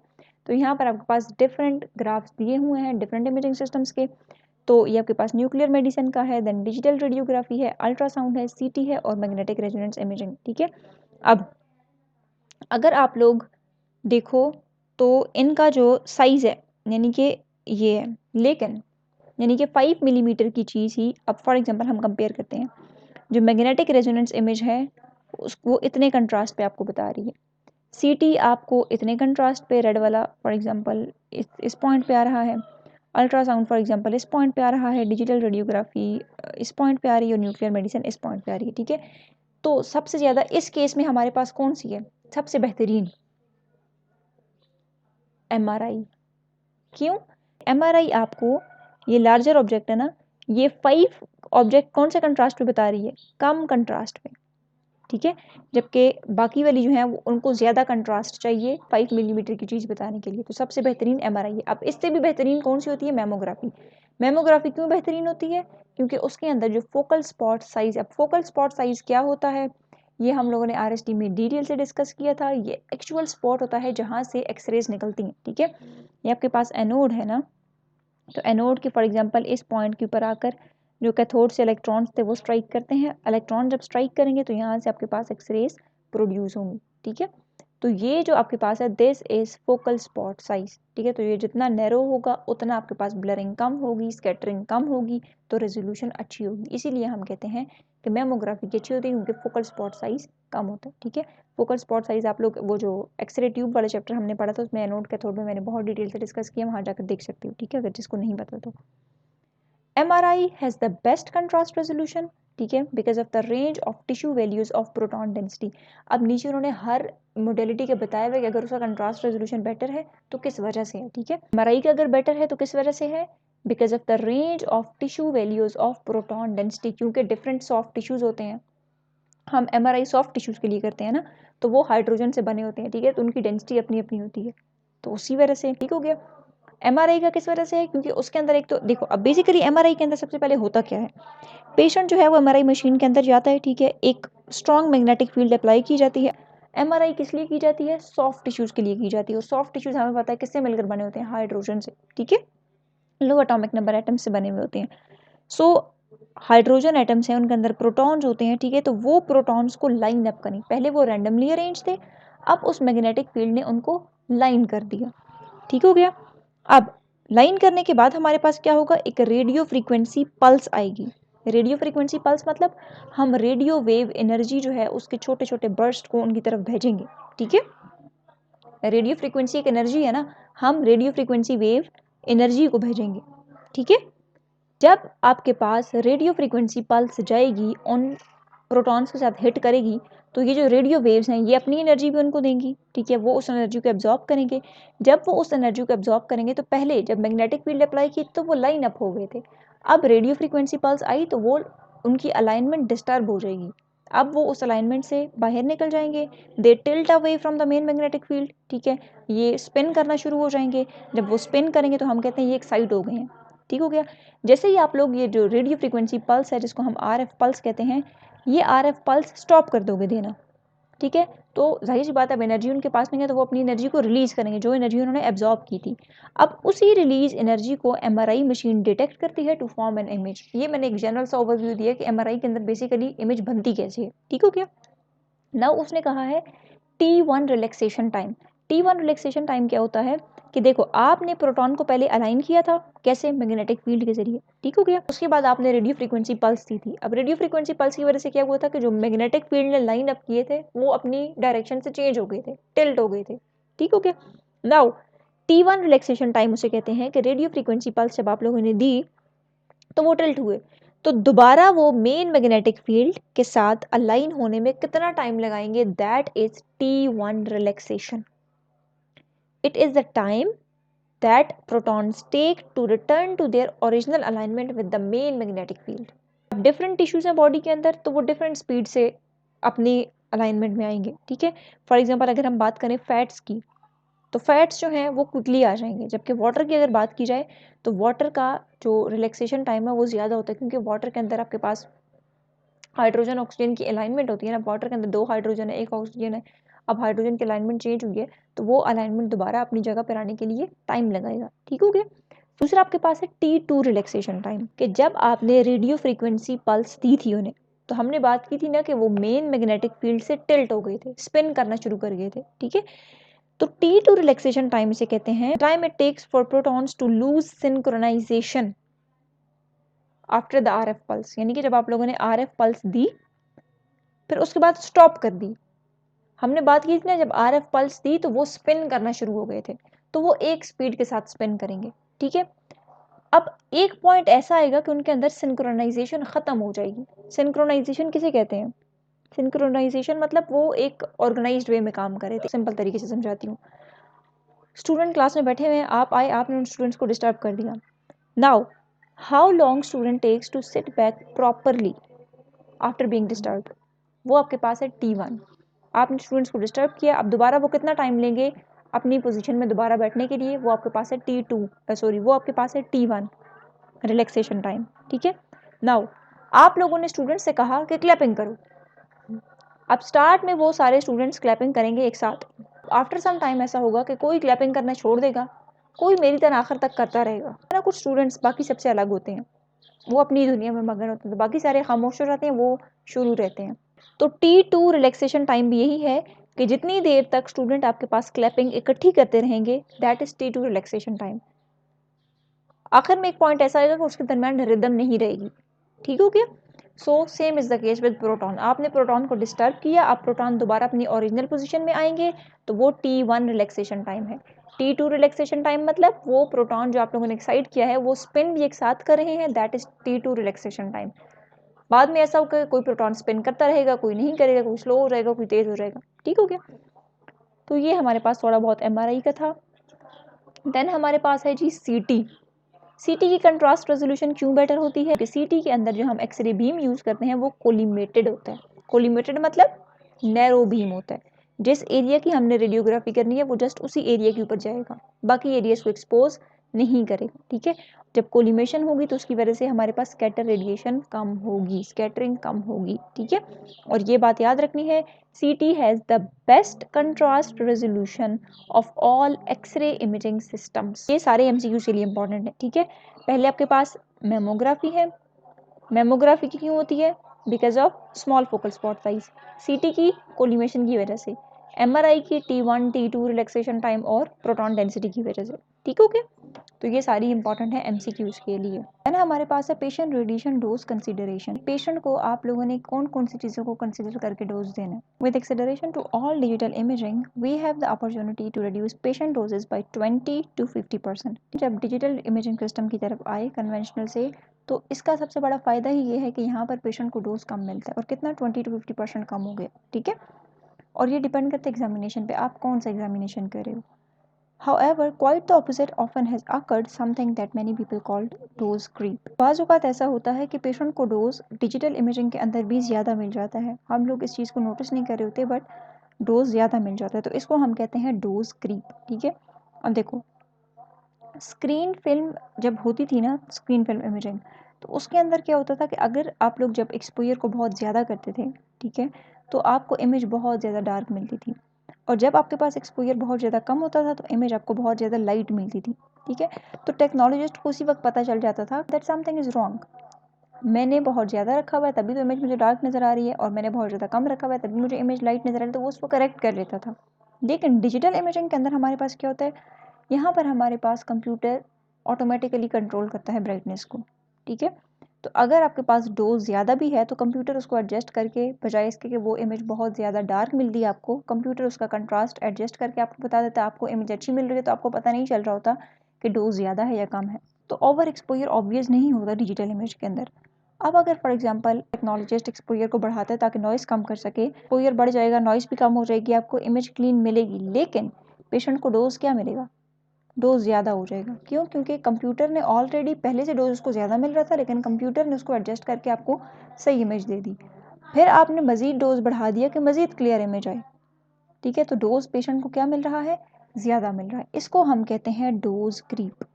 तो यहाँ पर आपके पास डिफरेंट ग्राफ्स दिए हुए हैं डिफरेंट इमेजिंग सिस्टम्स के। तो ये आपके पास न्यूक्लियर मेडिसिन का है, देन डिजिटल रेडियोग्राफी है, अल्ट्रासाउंड है, सीटी है और मैग्नेटिक रेजोनेंस इमेजिंग। ठीक है, अब अगर आप लोग देखो तो इनका जो साइज है यानी कि ये है, लेकिन यानी कि 5 मिलीमीटर की चीज़ ही अब फॉर एग्जांपल हम कंपेयर करते हैं, जो मैग्नेटिक रेजोनेंस इमेज है उसको इतने कंट्रास्ट पे आपको बता रही है, सीटी आपको इतने कंट्रास्ट पे रेड वाला फॉर एग्जांपल इस पॉइंट पे आ रहा है, अल्ट्रासाउंड फॉर एग्जांपल इस पॉइंट पे आ रहा है, डिजिटल रेडियोग्राफी इस पॉइंट पे आ रही है और न्यूक्लियर मेडिसिन इस पॉइंट पे आ रही है। ठीक है, तो सबसे ज़्यादा इस केस में हमारे पास कौन सी है सबसे बेहतरीन? एमआरआई। क्यों? एमआरआई आपको, ये लार्जर ऑब्जेक्ट है ना, ये 5 ऑब्जेक्ट कौन से कंट्रास्ट पे बता रही है? कम कंट्रास्ट पे। ठीक है, जबकि बाकी वाली जो है वो उनको ज़्यादा कंट्रास्ट चाहिए 5 मिलीमीटर की चीज़ बताने के लिए। तो सबसे बेहतरीन एमआरआई है। अब इससे भी बेहतरीन कौन सी होती है? मैमोग्राफी। मैमोग्राफी क्यों बेहतरीन होती है? क्योंकि उसके अंदर जो फोकल स्पॉट साइज, अब फोकल स्पॉट साइज क्या होता है ये हम लोगों ने आरएसटी में डिटेल से डिस्कस किया था। ये एक्चुअल स्पॉट होता है जहाँ से एक्सरेज निकलती हैं। ठीक है, ये आपके पास एनोड है ना, तो एनोड के फॉर एग्जांपल इस पॉइंट के ऊपर आकर जो कैथोड से इलेक्ट्रॉन्स थे वो स्ट्राइक करते हैं। इलेक्ट्रॉन जब स्ट्राइक करेंगे तो यहाँ से आपके पास एक्सरेज प्रोड्यूस होंगी। ठीक है, तो ये जो आपके पास है this is focal spot size. ठीक है, तो ये जितना नैरो होगा उतना आपके पास ब्लरिंग कम होगी, स्कैटरिंग कम होगी, तो रेजोल्यूशन अच्छी होगी। इसीलिए हम कहते हैं कि मैमोग्राफी की अच्छी होती है क्योंकि फोकल स्पॉट साइज कम होता है। ठीक है, फोकल स्पॉट साइज आप लोग वो जो एक्सरे ट्यूब वाला चैप्टर हमने पढ़ा था उसमें एनोड कैथोड में मैंने बहुत डिटेल से डिस्कस किया, वहाँ जाकर देख सकते हो। ठीक है, अगर जिसको नहीं पता तो। MRI has the best contrast resolution, ठीक है, because of the range of tissue values of proton density. अब नीचे उन्होंने हर मोडेलिटी के बताया हुआ कि अगर उसका कंट्रास्ट रेजोल्यूशन बेटर है तो किस वजह से है। ठीक है, MRI का अगर बेटर है तो किस वजह से है? Because of the range of tissue values of proton density, क्योंकि डिफरेंट सॉफ्ट टिश्यूज होते हैं। हम MRI सॉफ्ट टिश्यूज के लिए करते हैं ना, तो वो हाइड्रोजन से बने होते हैं। ठीक है, तो उनकी डेंसिटी अपनी अपनी होती है, तो उसी वजह से। ठीक हो गया। एमआरआई का किस वजह से है? क्योंकि उसके अंदर एक तो देखो, अब बेसिकली एमआरआई के अंदर सबसे पहले होता क्या है, पेशेंट जो है वो एमआरआई मशीन के अंदर जाता है। ठीक है, एक स्ट्रॉन्ग मैग्नेटिक फील्ड अप्लाई की जाती है। एमआरआई किस लिए की जाती है? सॉफ्ट टिश्यूज के लिए की जाती है। और सॉफ्ट टिश्यूज हमें पता है किससे मिलकर बने होते हैं? हाइड्रोजन से। ठीक है, लो एटॉमिक नंबर एटम से बने हुए होते हैं। सो हाइड्रोजन एटम्स हैं, उनके अंदर प्रोटॉन्स होते हैं। ठीक है, तो वो प्रोटॉन्स को लाइन अप करें, पहले वो रैंडमली अरेंज थे, अब उस मैग्नेटिक फील्ड ने उनको लाइन कर दिया। ठीक हो गया। अब लाइन करने के बाद हमारे पास क्या होगा? एक रेडियो फ्रीक्वेंसी पल्स आएगी। रेडियो फ्रीक्वेंसी पल्स मतलब हम रेडियो वेव एनर्जी जो है उसके छोटे छोटे बर्स्ट को उनकी तरफ भेजेंगे। ठीक है, रेडियो फ्रीक्वेंसी एक एनर्जी है ना, हम रेडियो फ्रीक्वेंसी वेव एनर्जी को भेजेंगे। ठीक है, जब आपके पास रेडियो फ्रीक्वेंसी पल्स जाएगी उन प्रोटॉन्स के साथ हिट करेगी, तो ये जो रेडियो वेव्स हैं ये अपनी एनर्जी भी उनको देंगी। ठीक है, वो उस एनर्जी को एब्जॉर्ब करेंगे। जब वो उस एनर्जी को एब्जॉर्ब करेंगे तो पहले जब मैग्नेटिक फील्ड अप्लाई की तो वो लाइन अप हो गए थे। अब रेडियो फ्रीक्वेंसी पल्स आई तो वो उनकी अलाइनमेंट डिस्टर्ब हो जाएगी। अब वो उस अलाइनमेंट से बाहर निकल जाएंगे, they tilt away from the main magnetic field. ठीक है, ये स्पिन करना शुरू हो जाएंगे। जब वो स्पिन करेंगे तो हम कहते हैं ये एक्साइट हो गए हैं। ठीक हो गया। जैसे ही आप लोग ये जो रेडियो फ्रीक्वेंसी पल्स है जिसको हम आरएफ पल्स कहते हैं, ये आरएफ पल्स स्टॉप कर दोगे देना। ठीक है, तो जाहिर सी बात है अब एनर्जी उनके पास नहीं है तो वो अपनी एनर्जी को रिलीज करेंगे, जो एनर्जी उन्होंने एब्जॉर्ब की थी। अब उसी रिलीज एनर्जी को एमआरआई मशीन डिटेक्ट करती है टू फॉर्म एन इमेज। ये मैंने एक जनरल सा ओवरव्यू दिया कि एमआरआई के अंदर बेसिकली इमेज बनती कैसे है। ठीक हो गया। नाउ उसने कहा है T1 relaxation time. T1 relaxation time क्या होता है कि देखो, आपने प्रोटॉन को पहले अलाइन किया था, कैसे? मैग्नेटिक फील्ड के जरिए। ठीक हो गया। उसके बाद आपने रेडियो फ्रीक्वेंसी पल्स दी थी। अब रेडियो फ्रीक्वेंसी पल्स की वजह से क्या हुआ था कि जो मैग्नेटिक फील्ड ने लाइन अप किए थे वो अपनी डायरेक्शन से चेंज हो गए थे, टिल्ट हो गए थे। ठीक हो गया। नाउ T1 रिलैक्सेशन टाइम उसे कहते हैं कि रेडियो फ्रीक्वेंसी पल्स जब आप लोगों ने दी तो वो टिल्ट हुए, तो दोबारा वो मेन मैग्नेटिक फील्ड के साथ अलाइन होने में कितना टाइम लगाएंगे? That is T1 relaxation. It is the time that protons take to return to their original alignment with the main magnetic field. अब डिफरेंट टिश्यूज हैं बॉडी के अंदर तो वो डिफरेंट स्पीड से अपनी अलाइनमेंट में आएंगे। ठीक है, फॉर एग्जांपल अगर हम बात करें फैट्स की, तो फैट्स जो हैं वो क्विकली आ जाएंगे। जबकि वाटर की अगर बात की जाए तो वाटर का जो रिलैक्सेशन टाइम है वो ज़्यादा होता है, क्योंकि वाटर के अंदर आपके पास हाइड्रोजन ऑक्सीजन की अलाइनमेंट होती है ना। वाटर के अंदर 2 हाइड्रोजन है, 1 ऑक्सीजन है। अब हाइड्रोजन की अलाइनमेंट चेंज हुई है तो वो अलाइनमेंट दोबारा अपनी जगह पर आने के लिए टाइम लगाएगा। ठीक हो गया। दूसरा आपके पास है T2 रिलैक्सेशन टाइम, कि जब आपने रेडियो फ्रीक्वेंसी पल्स दी थी उन्हें, तो हमने बात की थी ना कि वो मेन मैग्नेटिक फील्ड से टिल्ट हो गए थे, स्पिन करना शुरू कर गए थे। ठीक है। तो T2 रिलैक्सेशन टाइम इसे कहते हैं, time it takes for protons to lose synchronization after the RF pulse. यानी कि जब आप लोगों ने RF पल्स दी फिर उसके बाद स्टॉप कर दी। हमने बात की थी ना, जब RF पल्स दी तो वो स्पिन करना शुरू हो गए थे, तो वो एक स्पीड के साथ स्पिन करेंगे। ठीक है। अब एक पॉइंट ऐसा आएगा कि उनके अंदर सिंक्रोनाइजेशन खत्म हो जाएगी। सिंक्रोनाइजेशन किसे कहते हैं? सिंक्रोनाइजेशन मतलब वो एक ऑर्गेनाइज्ड वे में काम करे। सिंपल तरीके से समझाती हूँ। स्टूडेंट क्लास में बैठे हुए हैं, आप आए, आपने उन स्टूडेंट्स को डिस्टर्ब कर दिया। Now how long student takes to sit back properly after being disturbed? वो आपके पास है T1। आपने स्टूडेंट्स को डिस्टर्ब किया, अब दोबारा वो कितना टाइम लेंगे अपनी पोजीशन में दोबारा बैठने के लिए? वो आपके पास है वो आपके पास है T1 रिलैक्सेशन टाइम। ठीक है। नाउ आप लोगों ने स्टूडेंट्स से कहा कि क्लैपिंग करो। अब स्टार्ट में वो सारे स्टूडेंट्स क्लैपिंग करेंगे एक साथ। आफ्टर सम टाइम ऐसा होगा कि कोई क्लैपिंग करना छोड़ देगा, कोई मेरी तरह आखिर तक करता रहेगा ना। कुछ स्टूडेंट्स बाकी सबसे अलग होते हैं, वो अपनी दुनिया में मगन होते हैं, तो बाकी सारे खामोश हो जाते हैं, वो शुरू रहते हैं। तो T2 रिलैक्सेशन टाइम भी यही है कि जितनी देर तक स्टूडेंट आपके पास क्लैपिंग इकट्ठी करते रहेंगे, that is T2 relaxation time. आखिर में एक पॉइंट ऐसा आएगा कि उसके दरमियान रिदम नहीं रहेगी। ठीक हो गया। So same is the case with proton. आपने प्रोटॉन को डिस्टर्ब किया, अब प्रोटॉन दोबारा अपनी ओरिजिनल पोजीशन में आएंगे, तो वो T1 रिलैक्सेशन टाइम है। T2 रिलैक्सेशन टाइम मतलब वो प्रोटॉन जो आप लोगों ने एक्साइट किया है वो स्पिन भी एक साथ कर रहे हैं, that is T2 relaxation time. बाद में ऐसा होगा कोई प्रोटॉन स्पिन करता रहेगा, कोई नहीं करेगा, कोई स्लो हो जाएगा, कोई तेज हो जाएगा। ठीक हो गया। तो ये हमारे पास थोड़ा बहुत MRI का था। देन हमारे पास है जी CT। सीटी की कंट्रास्ट रेजोल्यूशन क्यों बेटर होती है? सीटी के अंदर जो हम एक्सरे बीम यूज करते हैं वो कोलिमेटेड होता है। कोलिमेटेड मतलब नैरो बीम होता है। जिस एरिया की हमने रेडियोग्राफी करनी है वो जस्ट उसी एरिया के ऊपर जाएगा, बाकी एरियाज को एक्सपोज नहीं करेगा। ठीक है। जब कोलिमेशन होगी तो उसकी वजह से हमारे पास स्कैटर रेडिएशन कम होगी, स्कैटरिंग कम होगी। ठीक है। और ये बात याद रखनी है, CT has the best contrast resolution of all x-ray imaging systems. ये सारे MCQ के लिए इंपॉर्टेंट है। ठीक है। पहले आपके पास मेमोग्राफी है। मेमोग्राफी की क्यों होती है? Because of small focal spot size. सीटी की कोलिमेशन की वजह से। MRI की T1 T2 रिलैक्सेशन टाइम और प्रोटॉन डेंसिटी की वजह से। ठीक हो गया। तो ये सारी इंपॉर्टेंट है MCQs के लिए। है ना। हमारे पास है patient radiation dose consideration. Patient को आप लोगों ने कौन कौन सी चीज़ों को कंसिडर करके डोज देना है? With acceleration to all digital imaging we have the opportunity to reduce patient doses by 20 to 50%। जब डिजिटल इमेजिंग सिस्टम की तरफ आए कन्वेंशनल से, तो इसका सबसे बड़ा फ़ायदा ही ये है कि यहाँ पर पेशेंट को डोज कम मिलता है। और कितना? 20 to 50% कम हो गया। ठीक है। और ये डिपेंड करता है एग्जामिनेशन पे, आप कौन सा एग्जामिनेशन कर रहे हो। However, quite the opposite often has occurred, something that many people called dose creep। बाज़ औक़ात ऐसा होता है कि पेशेंट को डोज डिजिटल इमेजिंग के अंदर भी ज़्यादा मिल जाता है। हम लोग इस चीज़ को नोटिस नहीं कर रहे होते, बट डोज ज़्यादा मिल जाता है, तो इसको हम कहते हैं डोज क्रीप। ठीक है। अब देखो, स्क्रीन फिल्म जब होती थी ना, स्क्रीन फिल्म इमेजिंग, तो उसके अंदर क्या होता था कि अगर आप लोग जब एक्सपोजर को बहुत ज़्यादा करते थे, ठीक है, तो आपको इमेज बहुत ज़्यादा डार्क मिलती थी। और जब आपके पास एक्सपोजर बहुत ज़्यादा कम होता था तो इमेज आपको बहुत ज़्यादा लाइट मिलती थी। ठीक है। तो टेक्नोलॉजिस्ट को उसी वक्त पता चल जाता था दैट समथिंग इज़ रॉन्ग। मैंने बहुत ज़्यादा रखा हुआ है तभी तो इमेज मुझे डार्क नज़र आ रही है, और मैंने बहुत ज़्यादा कम रखा हुआ है तभी मुझे इमेज लाइट नज़र आ रही है, तो वो उसको करेक्ट कर लेता था। लेकिन डिजिटल इमेजिंग के अंदर हमारे पास क्या होता है, यहाँ पर हमारे पास कंप्यूटर ऑटोमेटिकली कंट्रोल करता है ब्राइटनेस को। ठीक है। तो अगर आपके पास डोज ज़्यादा भी है तो कंप्यूटर उसको एडजस्ट करके, बजाय इसके कि वो इमेज बहुत ज़्यादा डार्क मिल रही है आपको, कंप्यूटर उसका कंट्रास्ट एडजस्ट करके आपको बता देता है आपको इमेज अच्छी मिल रही है, तो आपको पता नहीं चल रहा होता कि डोज ज़्यादा है या कम है। तो ओवर एक्सपोजर ऑब्वियस नहीं होता डिजिटल इमेज के अंदर। अब अगर फॉर एग्जांपल टेक्नोलॉजिस्ट एक्सपोजर को बढ़ाता है ताकि नॉइस कम कर सके, एक्सपोजर बढ़ जाएगा, नॉइस भी कम हो जाएगी, आपको इमेज क्लीन मिलेगी, लेकिन पेशेंट को डोज क्या मिलेगा? डोज ज़्यादा हो जाएगा। क्यों? क्योंकि कंप्यूटर ने ऑलरेडी पहले से डोज उसको ज़्यादा मिल रहा था, लेकिन कंप्यूटर ने उसको एडजस्ट करके आपको सही इमेज दे दी। फिर आपने मज़ीद डोज बढ़ा दिया कि मज़ीद क्लियर इमेज आए। ठीक है। तो डोज पेशेंट को क्या मिल रहा है? ज़्यादा मिल रहा है, इसको हम कहते हैं डोज क्रीप।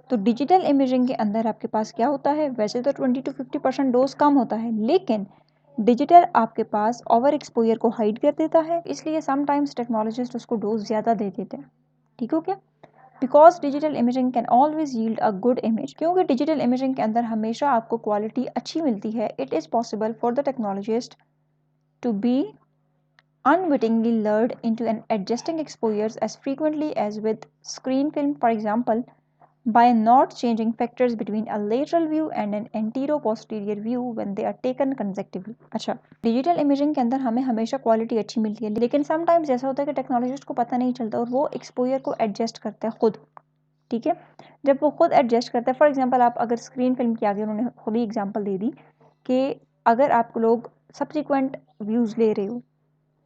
तो डिजिटल इमेजिंग के अंदर आपके पास क्या होता है, वैसे तो 20 to 50% डोज कम होता है, लेकिन डिजिटल आपके पास ओवर एक्सपोजर को हाइड कर देता है, इसलिए समटाइम्स टेक्नोलॉजिस्ट उसको डोज ज़्यादा दे देते हैं। ठीक हो क्या? Because digital imaging can always yield a good image, क्योंकि डिजिटल इमेजिंग के अंदर हमेशा आपको क्वालिटी अच्छी मिलती है, it is possible for the technologist to be unwittingly lured into an adjusting exposures as frequently as with screen film, for example, by not changing factors between a lateral view and an anterior-posterior view when they are taken consecutively. अच्छा, digital imaging के अंदर हमें हमेशा quality अच्छी मिलती है, लेकिन sometimes ऐसा होता है कि टेक्नोलॉजिस्ट को पता नहीं चलता और वो एक्सपोजर को एडजस्ट करता है खुद। ठीक है, जब वो खुद एडजस्ट करता है, फॉर एग्जांपल आप अगर स्क्रीन फिल्म की आगे उन्होंने खुद ही एग्जांपल दे दी कि अगर आप लोग सब्सिक्वेंट व्यूज़ ले रहे हो,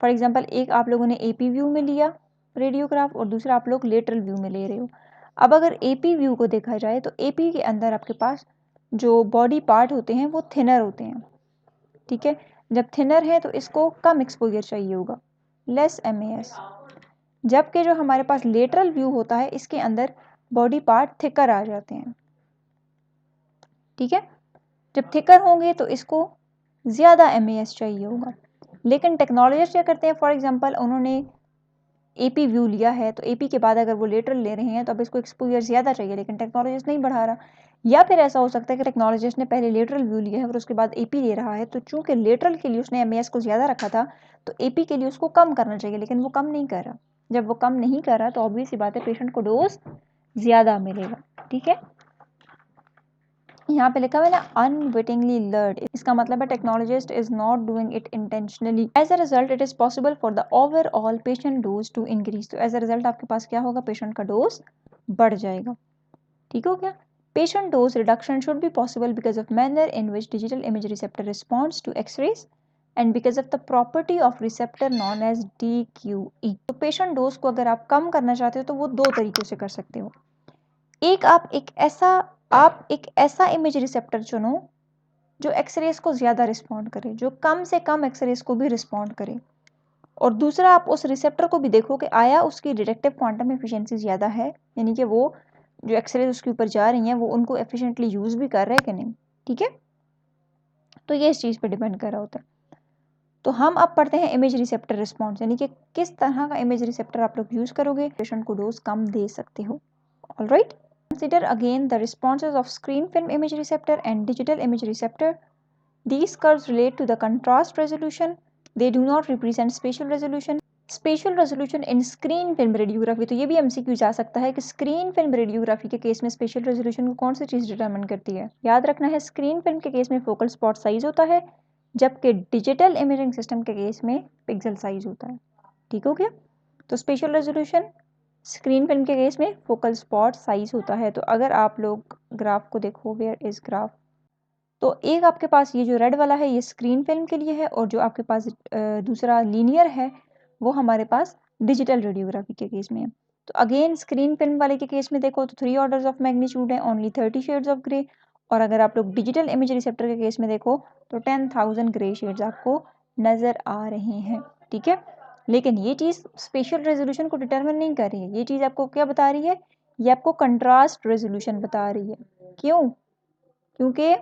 फॉर एग्जांपल एक आप लोगों ने एपी व्यू में लिया रेडियोग्राफ और दूसरा आप लोग लेटरल व्यू में ले रहे हो। अब अगर एपी व्यू को देखा जाए तो एपी के अंदर आपके पास जो बॉडी पार्ट होते हैं वो थिनर होते हैं। ठीक है, जब थिनर है तो इसको कम एक्सपोजर चाहिए होगा, लेस एमएएस। जबकि जो हमारे पास लेटरल व्यू होता है इसके अंदर बॉडी पार्ट थिकर आ जाते हैं। ठीक है, जब थिकर होंगे तो इसको ज़्यादा एमएएस चाहिए होगा, लेकिन टेक्नोलॉजिस्ट क्या करते हैं, फॉर एग्जांपल उन्होंने एपी व्यू लिया है तो एपी के बाद अगर वो लेटरल ले रहे हैं तो अब इसको एक्सपोजर ज़्यादा चाहिए, लेकिन टेक्नोलॉजिस्ट नहीं बढ़ा रहा। या फिर ऐसा हो सकता है कि टेक्नोलॉजिस्ट ने पहले लेटरल व्यू लिया है और उसके बाद एपी ले रहा है, तो चूंकि लेटरल के लिए उसने एमएएस को ज़्यादा रखा था तो एपी के लिए उसको कम करना चाहिए, लेकिन वो कम नहीं कर रहा। जब वो कम नहीं कर रहा तो ऑब्वियस सी बात है पेशेंट को डोज ज़्यादा मिलेगा। ठीक है, यहाँ पे लिखा हुआ है ना अनविटिंगली लर्ड, इसका मतलब है technologist is not doing it intentionally, as a result it is possible for the overall patient dose to increase. तो एज अ रिजल्ट आपके पास क्या होगा, पेशेंट का डोज बढ़ जाएगा। ठीक हो गया? Patient dose reduction should be possible because of manner in which digital image receptor responds to x-rays and because of the property of receptor known as DQE। तो पेशेंट डोज को अगर आप कम करना चाहते हो तो वो दो तरीके से कर सकते हो। एक आप एक ऐसा इमेज रिसेप्टर चुनो जो एक्सरेज को ज़्यादा रिस्पॉन्ड करे, जो कम से कम एक्सरेज को भी रिस्पॉन्ड करे, और दूसरा आप उस रिसेप्टर को भी देखो कि आया उसकी डिटेक्टिव क्वांटम एफिशिएंसी ज़्यादा है, यानी कि वो जो एक्सरेज उसके ऊपर जा रही हैं वो उनको एफिशिएंटली यूज़ भी कर रहा है कि नहीं। ठीक है, तो ये इस चीज़ पर डिपेंड कर रहा होता है। तो हम अब पढ़ते हैं इमेज रिसेप्टर रिस्पॉन्स, यानी कि किस तरह का इमेज रिसेप्टर आप लोग यूज़ करोगे पेशेंट को डोज कम दे सकते हो। Alright, consider again the responses of screen film image receptor and digital image receptor. These curves relate to the contrast resolution. They do not represent spatial resolution. Special resolution in screen film radiography, तो ये भी MCQ जा सकता है कि screen film radiography के case में special resolution को कौन सी चीज़ डिटरमिन करती है। याद रखना है स्क्रीन फिल्म के केस में फोकल स्पॉट साइज होता है, जबकि डिजिटल इमेजिंग सिस्टम के केस में पिक्सल साइज होता है। ठीक हो गया? तो स्पेशल रेजोल्यूशन स्क्रीन फिल्म के केस में फोकल स्पॉट साइज होता है। तो अगर आप लोग ग्राफ को देखो, वेयर इज ग्राफ, तो एक आपके पास ये जो रेड वाला है ये स्क्रीन फिल्म के लिए है, और जो आपके पास दूसरा लीनियर है वो हमारे पास डिजिटल रेडियोग्राफी के केस में है। तो अगेन स्क्रीन फिल्म वाले के केस में देखो तो 3 ऑर्डर्स ऑफ मैग्नीट्यूड है, ओनली 30 शेड्स ऑफ ग्रे, और अगर आप लोग डिजिटल इमेज रिसेप्टर के केस में देखो तो 10,000 ग्रे शेड्स आपको नज़र आ रहे हैं। ठीक है, लेकिन ये चीज़ स्पेशल रेजोल्यूशन को डिटरमिन नहीं कर रही है, ये चीज़ आपको क्या बता रही है, ये आपको कंट्रास्ट रेजोल्यूशन बता रही है। क्यों? क्योंकि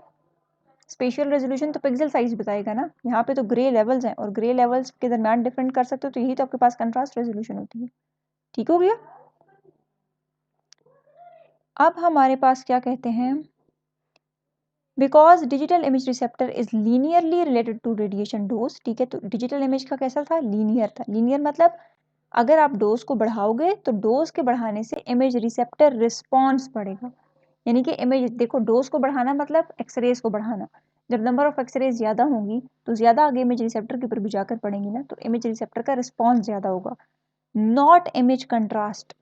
स्पेशल रेजोल्यूशन तो पिक्सल साइज बताएगा ना, यहाँ पे तो ग्रे लेवल्स हैं और ग्रे लेवल्स के दरम्यान डिफरेंट कर सकते हो, तो यही तो आपके पास कंट्रास्ट रेजोल्यूशन होती है। ठीक हो गया? अब हमारे पास क्या कहते हैं, because digital image receptor is linearly related to radiation dose. ठीक है, तो डिजिटल इमेज का कैसा था, लीनियर था। लीनियर मतलब अगर आप डोज को बढ़ाओगे तो डोज के बढ़ाने से इमेज रिसेप्टर रिस्पॉन्स बढ़ेगा, यानी कि इमेज देखो, डोज को बढ़ाना मतलब एक्सरेज को बढ़ाना। जब नंबर ऑफ एक्सरेज ज़्यादा होंगी तो ज़्यादा आगे इमेज रिसेप्टर के ऊपर भी जाकर पड़ेंगी ना, तो इमेज रिसेप्टर का रिस्पॉन्स ज़्यादा होगा, नॉट इमेज कंट्रास्ट।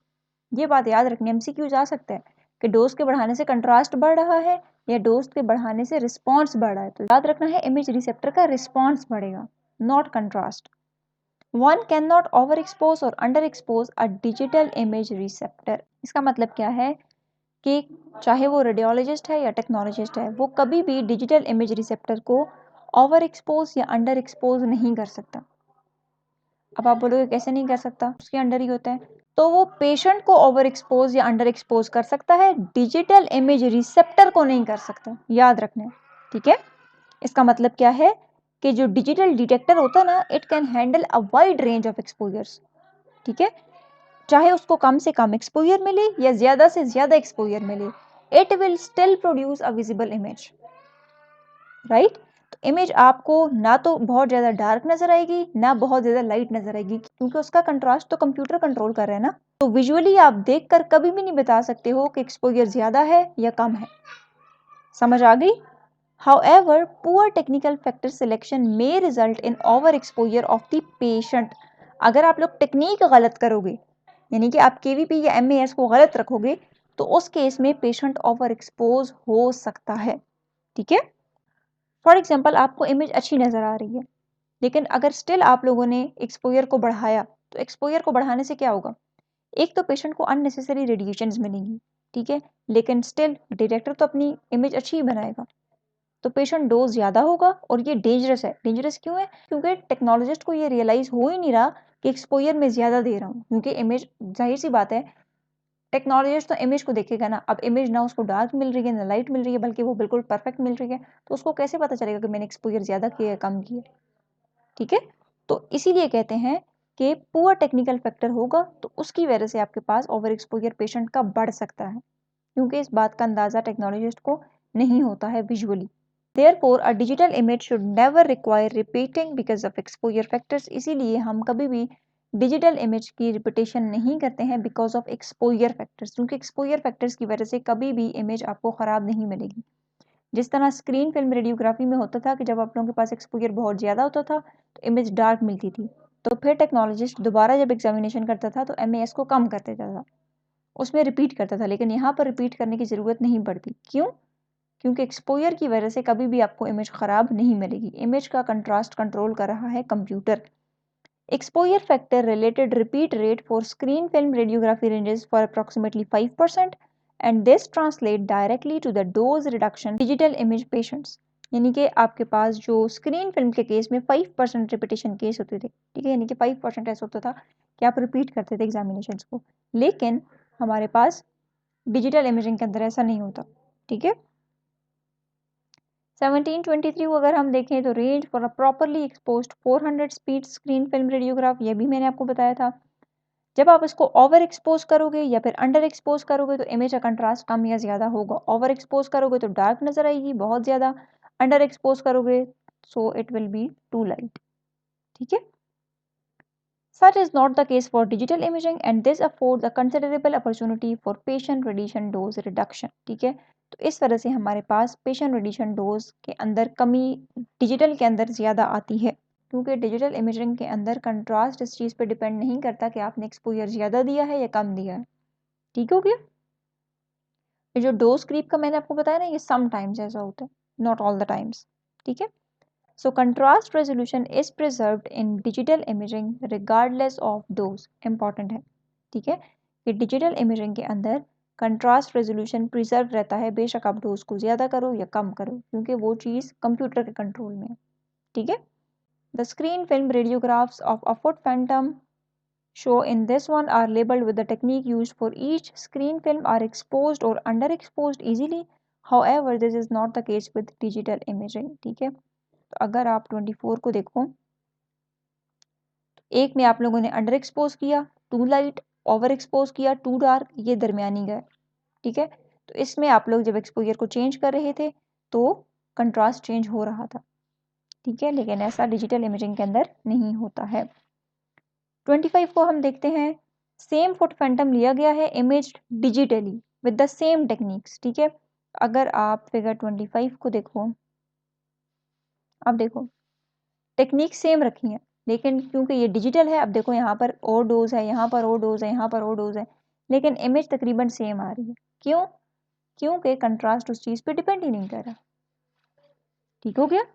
ये बात याद रखनी, एमसीक्यू जा सकता है कि डोज के बढ़ाने से कंट्रास्ट बढ़ रहा है या डोज के बढ़ाने से रिस्पॉन्स बढ़ रहा है, तो याद रखना है इमेज रिसेप्टर का रिस्पॉन्स बढ़ेगा, not contrast. One can not over expose or under expose a digital image receptor. इसका मतलब क्या है कि चाहे वो रेडियोलॉजिस्ट है या टेक्नोलॉजिस्ट है, वो कभी भी डिजिटल इमेज रिसेप्टर को ओवर एक्सपोज या अंडर एक्सपोज नहीं कर सकता। अब आप बोलोगे कैसे नहीं कर सकता, उसके अंडर ही होता है। तो वो पेशेंट को ओवर एक्सपोज या अंडर एक्सपोज कर सकता है, डिजिटल इमेज रिसेप्टर को नहीं कर सकता, याद रखना। ठीक है, इसका मतलब क्या है कि जो डिजिटल डिटेक्टर होता है ना, it can handle a wide range of exposures. ठीक है, चाहे उसको कम से कम एक्सपोजर मिले या ज्यादा से ज्यादा एक्सपोजर मिले, it will still produce a visible image, right. तो इमेज आपको ना तो बहुत ज्यादा डार्क नजर आएगी, ना बहुत ज्यादा लाइट नजर आएगी, क्योंकि उसका कंट्रास्ट तो कंप्यूटर कंट्रोल कर रहा है ना। तो विजुअली आप देखकर कभी भी नहीं बता सकते हो कि एक्सपोजर ज्यादा है या कम है। समझ आ गई? However, poor technical factor selection may result in overexposure of the patient. अगर आप लोग टेक्निक गलत करोगे, यानी कि आप केवीपी या एमएएस को गलत रखोगे, तो उस केस में पेशेंट ओवर एक्सपोज हो सकता है। ठीक है, फॉर एग्जाम्पल आपको इमेज अच्छी नजर आ रही है, लेकिन अगर स्टिल आप लोगों ने एक्सपोजर को बढ़ाया, तो एक्सपोजर को बढ़ाने से क्या होगा, एक तो पेशेंट को अननेसेसरी रेडिएशंस मिलेंगी। ठीक है, लेकिन स्टिल डिटेक्टर तो अपनी इमेज अच्छी ही बनाएगा, तो पेशेंट डोज ज़्यादा होगा, और ये डेंजरस है। डेंजरस क्यों है? क्योंकि टेक्नोलॉजिस्ट को ये रियलाइज हो ही नहीं रहा कि एक्सपोजर में ज़्यादा दे रहा हूँ, क्योंकि इमेज, जाहिर सी बात है, टेक्नोलॉजिस्ट तो इमेज को देखेगा ना। अब इमेज ना उसको डार्क मिल रही है ना लाइट मिल रही है, बल्कि वो बिल्कुल परफेक्ट मिल रही है, तो उसको कैसे पता चलेगा कि मैंने एक्सपोजर ज़्यादा किया है कम किया? ठीक है, तो इसीलिए कहते हैं कि पुअर टेक्निकल फैक्टर होगा, तो उसकी वजह से आपके पास ओवर एक्सपोजर पेशेंट का बढ़ सकता है, क्योंकि इस बात का अंदाज़ा टेक्नोलॉजिस्ट को नहीं होता है visually. Therefore, a digital image should never require repeating because of exposure factors. इसीलिए हम कभी भी डिजिटल इमेज की रिपीटेशन नहीं करते हैं बिकॉज ऑफ एक्सपोजर फैक्टर्स, क्योंकि एक्सपोजर फैक्टर्स की वजह से कभी भी इमेज आपको ख़राब नहीं मिलेगी। जिस तरह स्क्रीन फिल्म रेडियोग्राफी में होता था कि जब आप लोगों के पास एक्सपोजर बहुत ज़्यादा होता था तो इमेज डार्क मिलती थी, तो फिर टेक्नोलॉजिस्ट दोबारा जब एग्जामिनेशन करता था तो एमएएस को कम कर देता था, उसमें रिपीट करता था। लेकिन यहाँ पर रिपीट करने की ज़रूरत नहीं पड़ती। क्यों? क्योंकि एक्सपोजर की वजह से कभी भी आपको इमेज खराब नहीं मिलेगी। इमेज का कंट्रास्ट कंट्रोल कर रहा है computer. Exposure factor related repeat rate for screen film radiography ranges for approximately 5% and this translate directly to the dose reduction digital image patients. यानी कि आपके पास जो स्क्रीन फिल्म के केस में 5% रिपीटेशन केस होते थे, ठीक है, यानी कि 5% ऐसा होता था कि आप रिपीट करते थे एग्जामिनेशन को, लेकिन हमारे पास डिजिटल इमेजिंग के अंदर ऐसा नहीं होता। ठीक है, 1723 को अगर हम देखें तो range for a properly exposed 400 speed screen film radiograph, ये भी मैंने आपको बताया था। जब आप इसको ओवर एक्सपोज करोगे या फिर अंडर एक्सपोज करोगे तो इमेज का कंट्रास्ट कम या ज़्यादा होगा। ओवर एक्सपोज करोगे तो डार्क नज़र आएगी बहुत ज़्यादा, अंडर एक्सपोज करोगे so it will be too light. ठीक है, Such is not the case for digital imaging and this affords a considerable opportunity for patient radiation dose reduction. ठीक है, तो इस तरह से हमारे पास पेशेंट रेडिएशन डोज के अंदर कमी डिजिटल के अंदर ज़्यादा आती है, क्योंकि डिजिटल इमेजिंग के अंदर कंट्रास्ट इस चीज़ पे डिपेंड नहीं करता कि आपने एक्सपोजर ज़्यादा दिया है या कम दिया है। ठीक हो गया? ये जो डोज क्रीप का मैंने आपको बताया ना, ये सम टाइम्स ऐसा होता है, नॉट ऑल द टाइम्स। ठीक है, So contrast resolution is preserved in digital imaging regardless of dose. Important है, ठीक है, कि डिजिटल इमेजिंग के अंदर कंट्रास्ट रेजोल्यूशन प्रिजर्व रहता है, बेशक आप डोज को ज़्यादा करो या कम करो, क्योंकि वो चीज़ कंप्यूटर के कंट्रोल में है। ठीक है, the screen film radiographs of a foot Phantom show in this one are labeled with the technique used for each screen film are exposed or underexposed easily. However, this is not the case with digital imaging. ठीक है, तो अगर आप 24 को देखो, एक में आप लोगों ने अंडर एक्सपोज किया टू लाइट, ओवर एक्सपोज किया टू डार्क, ये दरमियानी गए। ठीक है, तो इसमें आप लोग जब एक्सपोजर को चेंज कर रहे थे तो कंट्रास्ट चेंज हो रहा था। ठीक है, लेकिन ऐसा डिजिटल इमेजिंग के अंदर नहीं होता है। 25 को हम देखते हैं, सेम फुट फैंटम लिया गया है, image digitally with the same techniques. ठीक है, अगर आप फिगर 25 को देखो, अब देखो टेक्निक सेम रखी है, लेकिन क्योंकि ये डिजिटल है, अब देखो यहाँ पर और डोज है, यहाँ पर और डोज है, यहाँ पर और डोज है, लेकिन इमेज तकरीबन सेम आ रही है। क्यों? क्योंकि कंट्रास्ट उस चीज़ पे डिपेंड ही नहीं कर रहा। ठीक हो गया?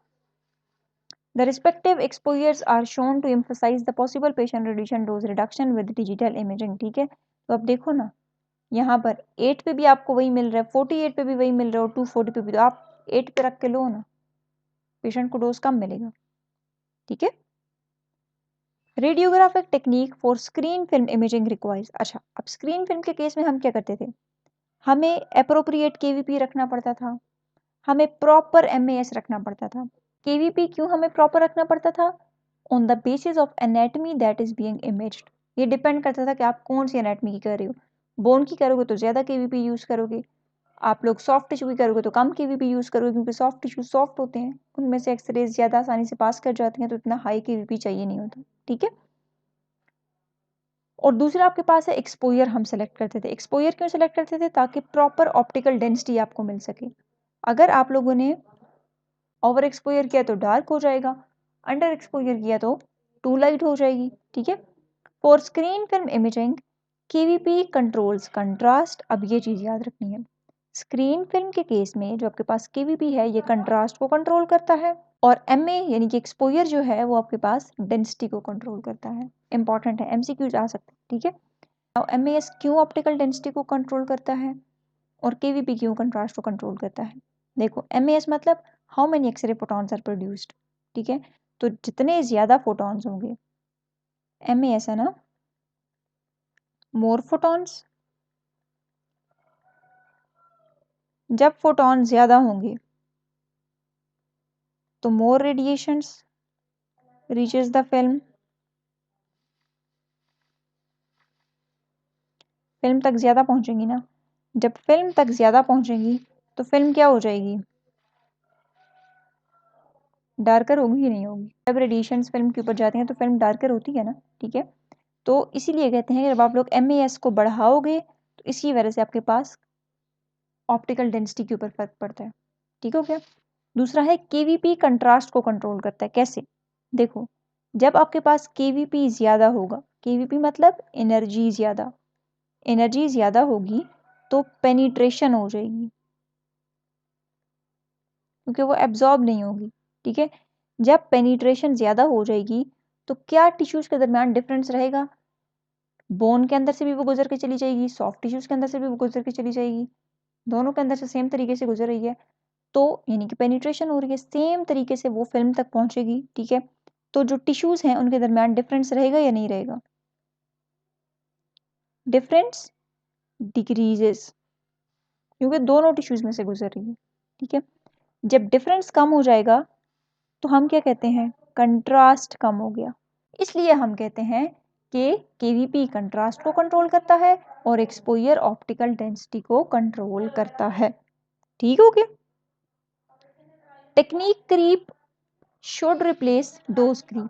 The respective exposures are shown to emphasize the possible patient radiation dose reduction with digital imaging. ठीक है, तो अब देखो ना, यहाँ पर 8 पे भी आपको वही मिल रहा है, 48 पे भी वही मिल रहा है और 240 पे भी, तो आप 8 पे रख के लो ना, पेशेंट को डोज कम मिलेगा। ठीक है, radiographic technique for screen film imaging requires. अच्छा, अब स्क्रीन फिल्म के केस में हम क्या करते थे, हमें अप्रोप्रिएट केवीपी रखना पड़ता था, हमें प्रॉपर एमएएस रखना पड़ता था। केवीपी क्यों हमें प्रॉपर रखना पड़ता था? On the basis of anatomy that is being imaged. ये डिपेंड करता था कि आप कौन सी एनेटमी की कर रहे हो। बोन की करोगे तो ज़्यादा केवीपी यूज़ करोगे, आप लोग सॉफ्ट टिश्यू की करोगे तो कम केवीपी यूज़ करोगे, क्योंकि सॉफ्ट टिश्यू सॉफ्ट होते हैं, उनमें से एक्सरेज ज़्यादा आसानी से पास कर जाती हैं, तो इतना हाई केवीपी चाहिए नहीं होता। ठीक है। और दूसरा आपके पास है एक्सपोजर, हम सेलेक्ट करते थे। एक्सपोजर क्यों सेलेक्ट करते थे? ताकि प्रॉपर ऑप्टिकल डेंसिटी आपको मिल सके। अगर आप लोगों ने ओवर एक्सपोजर किया तो डार्क हो जाएगा, अंडर एक्सपोजर किया तो टू लाइट हो जाएगी। ठीक है। For screen film imaging KVP controls contrast. अब ये चीज़ याद रखनी है, स्क्रीन फिल्म के केस में जो आपके पास केवीपी है ये कंट्रास्ट को कंट्रोल करता है, और एमए यानी कि एक्सपोजर जो है वो आपके पास डेंसिटी को कंट्रोल करता है। इंपॉर्टेंट है, एमसीक्यूज आ सकते हैं। ठीक है। नाउ एमएएस क्यों ऑप्टिकल डेंसिटी को कंट्रोल करता है और केवीपी क्यों कंट्रास्ट को कंट्रोल करता है? देखो, एमएएस मतलब how many x-ray photons are produced. ठीक है। तो जितने ज्यादा फोटॉन्स होंगे, एमएएस है ना, मोर फोटॉन्स, जब फोटॉन ज्यादा होंगे तो more radiations reaches the film, film तक ज्यादा पहुंचेंगी ना। जब फिल्म तक ज्यादा पहुंचेंगी तो फिल्म क्या हो जाएगी? डार्कर होगी कि नहीं होगी? जब रेडिएशंस फिल्म के ऊपर जाती हैं तो फिल्म डार्कर होती है ना। ठीक है। तो इसीलिए कहते हैं कि जब आप लोग एमएएस को बढ़ाओगे तो इसी वजह से आपके पास ऑप्टिकल डेंसिटी के ऊपर फर्क पड़ता है। ठीक हो गया। दूसरा है केवीपी कंट्रास्ट को कंट्रोल करता है। कैसे? देखो, जब आपके पास केवीपी ज्यादा होगा, केवीपी मतलब एनर्जी ज्यादा होगी तो पेनिट्रेशन हो जाएगी, क्योंकि वो एब्जॉर्ब नहीं होगी। ठीक है। जब पेनिट्रेशन ज्यादा हो जाएगी तो क्या टिश्यूज के दरमियान डिफरेंस रहेगा? बोन के अंदर से भी वो गुजर के चली जाएगी, सॉफ्ट टिश्यूज के अंदर से भी वो गुजर के चली जाएगी, दोनों के अंदर से सेम तरीके से गुजर रही है, तो यानी कि पेनिट्रेशन हो रही है, सेम तरीके से वो फिल्म तक पहुंचेगी। ठीक है। तो जो टिश्यूज हैं उनके दरमियान डिफरेंस रहेगा या नहीं रहेगा? डिफरेंस डिक्रीजेस, क्योंकि दोनों टिश्यूज में से गुजर रही है। ठीक है। जब डिफरेंस कम हो जाएगा तो हम क्या कहते हैं? कंट्रास्ट कम हो गया। इसलिए हम कहते हैं कि केवीपी कंट्रास्ट को कंट्रोल करता है और एक्सपोजर ऑप्टिकल डेंसिटी को कंट्रोल करता है। ठीक हो गया। Technique creep should replace dose creep.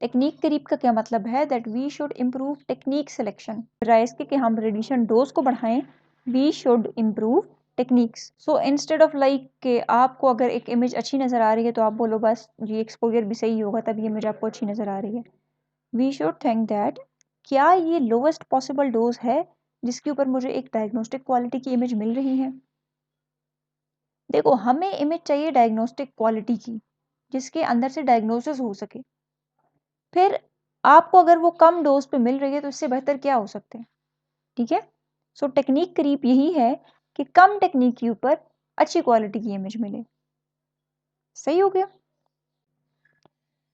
Technique creep का क्या मतलब है? That we should improve technique selection. बजाय इसके कि हम रेडिएशन डोज को बढ़ाएं, we should improve techniques. So instead of like कि आपको अगर एक इमेज अच्छी नज़र आ रही है तो आप बोलो बस ये एक्सपोजर भी सही होगा तब ये इमेज आपको अच्छी नज़र आ रही है। वी शुड थिंक दैट क्या ये लोवेस्ट पॉसिबल डोज है जिसके ऊपर मुझे एक डायग्नोस्टिक क्वालिटी की इमेज मिल रही है। देखो, हमें इमेज चाहिए डायग्नोस्टिक क्वालिटी की, जिसके अंदर से डायग्नोसिस हो सके। फिर आपको अगर वो कम डोज पे मिल रही है तो इससे बेहतर क्या हो सकते हैं? ठीक है। सो टेक्निक क्रीप यही है कि कम टेक्निक के ऊपर अच्छी क्वालिटी की इमेज मिले। सही हो गया।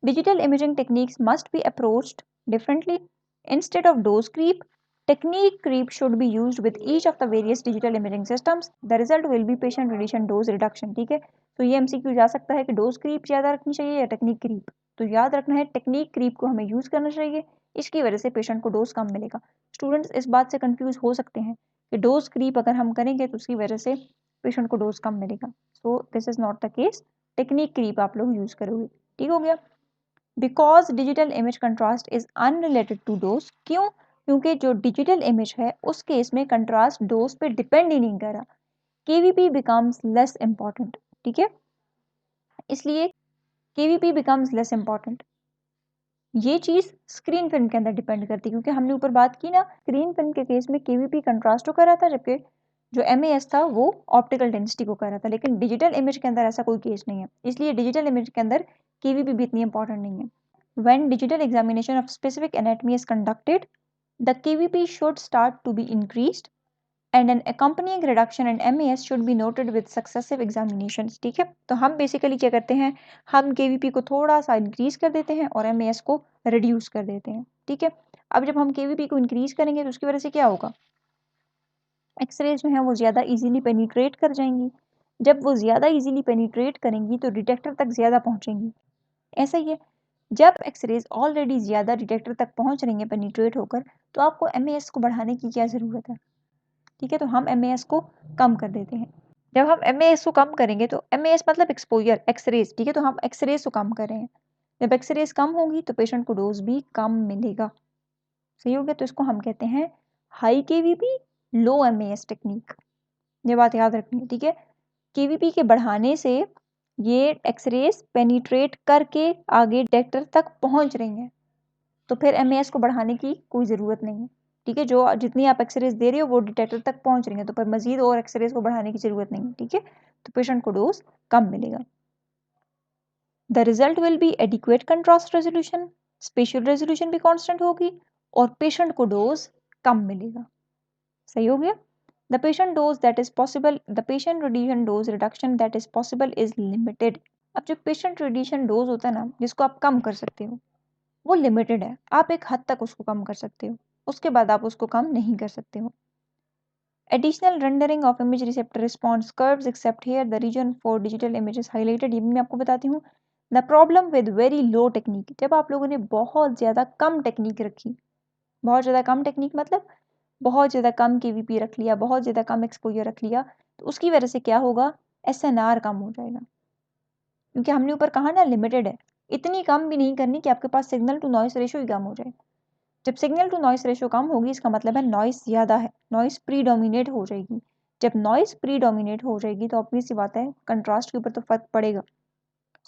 Digital imaging techniques must be approached differently. Instead of dose creep, technique creep should be used with each of the various digital imaging systems. The result will be patient radiation dose reduction. ठीक है। तो ये MCQ जा सकता है कि dose creep ज़्यादा रखनी चाहिए या टेक्निक क्रीप। तो याद रखना है टेक्निक क्रीप को हमें यूज़ करना चाहिए, इसकी वजह से पेशेंट को डोज कम मिलेगा। स्टूडेंट्स इस बात से कंफ्यूज हो सकते हैं कि डोज क्रीप अगर हम करेंगे तो उसकी वजह से पेशेंट को डोज कम मिलेगा। So this is not the case. Technique creep आप लोग यूज़ करोगे। ठीक हो गया। Because digital image contrast is unrelated to dose. क्यों? क्योंकि जो डिजिटल इमेज है उस केस में कंट्रास्ट डोज पे डिपेंड ही नहीं कर रहा, केवीपी बिकम्स लेस इंपॉर्टेंट। ठीक है। इसलिए केवीपी बिकम्स लेस इंपॉर्टेंट। ये चीज स्क्रीन फिल्म के अंदर डिपेंड करती है, क्योंकि हमने ऊपर बात की ना, स्क्रीन फिल्म के केस में केवीपी कंट्रास्ट को कर रहा था, जबकि जो एमएएस था वो ऑप्टिकल डेंसिटी को कर रहा था। लेकिन डिजिटल इमेज के अंदर ऐसा कोई केस नहीं है, इसलिए डिजिटल इमेज के अंदर केवीपी भी इतनी इंपॉर्टेंट नहीं है। When digital examination of specific anatomy is conducted, the KVP should start to be increased. And an accompanying reduction in MAS should be noted with successive examinations। ठीक है, तो हम बेसिकली क्या करते हैं, हम KVP को थोड़ा सा इंक्रीज कर देते हैं और MAS को रिड्यूस कर देते हैं। ठीक है, अब जब हम KVP को इंक्रीज करेंगे तो उसकी वजह से क्या होगा, एक्सरेज जो है वो ज़्यादा इजीली पेनिट्रेट कर जाएंगी। जब वो ज़्यादा इजीली पेनिट्रेट करेंगी तो डिटेक्टर तक ज़्यादा पहुंचेंगी। ऐसा ही है, जब एक्सरेज ऑलरेडी ज़्यादा डिटेक्टर तक पहुंच रही हैं पेनिट्रेट होकर, तो आपको MAS को बढ़ाने की क्या ज़रूरत है। ठीक है, तो हम MAS को कम कर देते हैं। जब हम MAS को कम करेंगे तो MAS मतलब एक्सपोजर, एक्सरेज। ठीक है, तो हम एक्सरेज को कम कर रहे हैं। जब एक्सरेज कम होगी तो पेशेंट को डोज भी कम मिलेगा। सही हो गया, तो इसको हम कहते हैं हाई KVP लो MAS टेक्निक। ये बात याद रखनी है। ठीक है, KVP के बढ़ाने से ये एक्सरेज पेनिट्रेट करके आगे डिटेक्टर तक पहुंच रही हैं, तो फिर MAS को बढ़ाने की कोई ज़रूरत नहीं है। ठीक है, जो जितनी आप एक्सरेज दे रहे हो वो डिटेक्टर तक पहुंच रही है, तो फिर मजीद और एक्सरेज को बढ़ाने की ज़रूरत नहीं है। ठीक है, तो पेशेंट को डोज कम मिलेगा। The result will be adequate contrast resolution, special resolution भी कांस्टेंट होगी और पेशेंट को डोज कम मिलेगा। सही हो गया। The patient dose that is possible, the patient radiation dose reduction that is possible is limited। अब जो पेशेंट रेडिएशन डोज होता है ना, जिसको आप कम कर सकते हो, वो लिमिटेड है। आप एक हद तक उसको कम कर सकते हो, उसके बाद आप उसको कम नहीं कर सकते हो। Additional rendering of image receptor response curves except here the reason for digital images highlighted. ये भी मैं आपको बताती हूँ। The problem with very low technique, जब आप लोगों ने बहुत ज़्यादा कम टेक्निक रखी, बहुत ज़्यादा कम टेक्निक मतलब बहुत ज़्यादा कम KVP रख लिया, बहुत ज़्यादा कम एक्सपोजर रख लिया, तो उसकी वजह से क्या होगा, SNR कम हो जाएगा। क्योंकि हमने ऊपर कहा ना लिमिटेड है, इतनी कम भी नहीं करनी कि आपके पास सिग्नल टू नॉइस रेशो ही कम हो जाए। जब सिग्नल टू नॉइस रेशो कम होगी इसका मतलब है नॉइस ज़्यादा है, नॉइस प्रीडोमिनेट हो जाएगी। जब नॉइस प्रीडोमिनेट हो जाएगी तो ऑब्वियस सी बात है कंट्रास्ट के ऊपर तो फर्क पड़ेगा।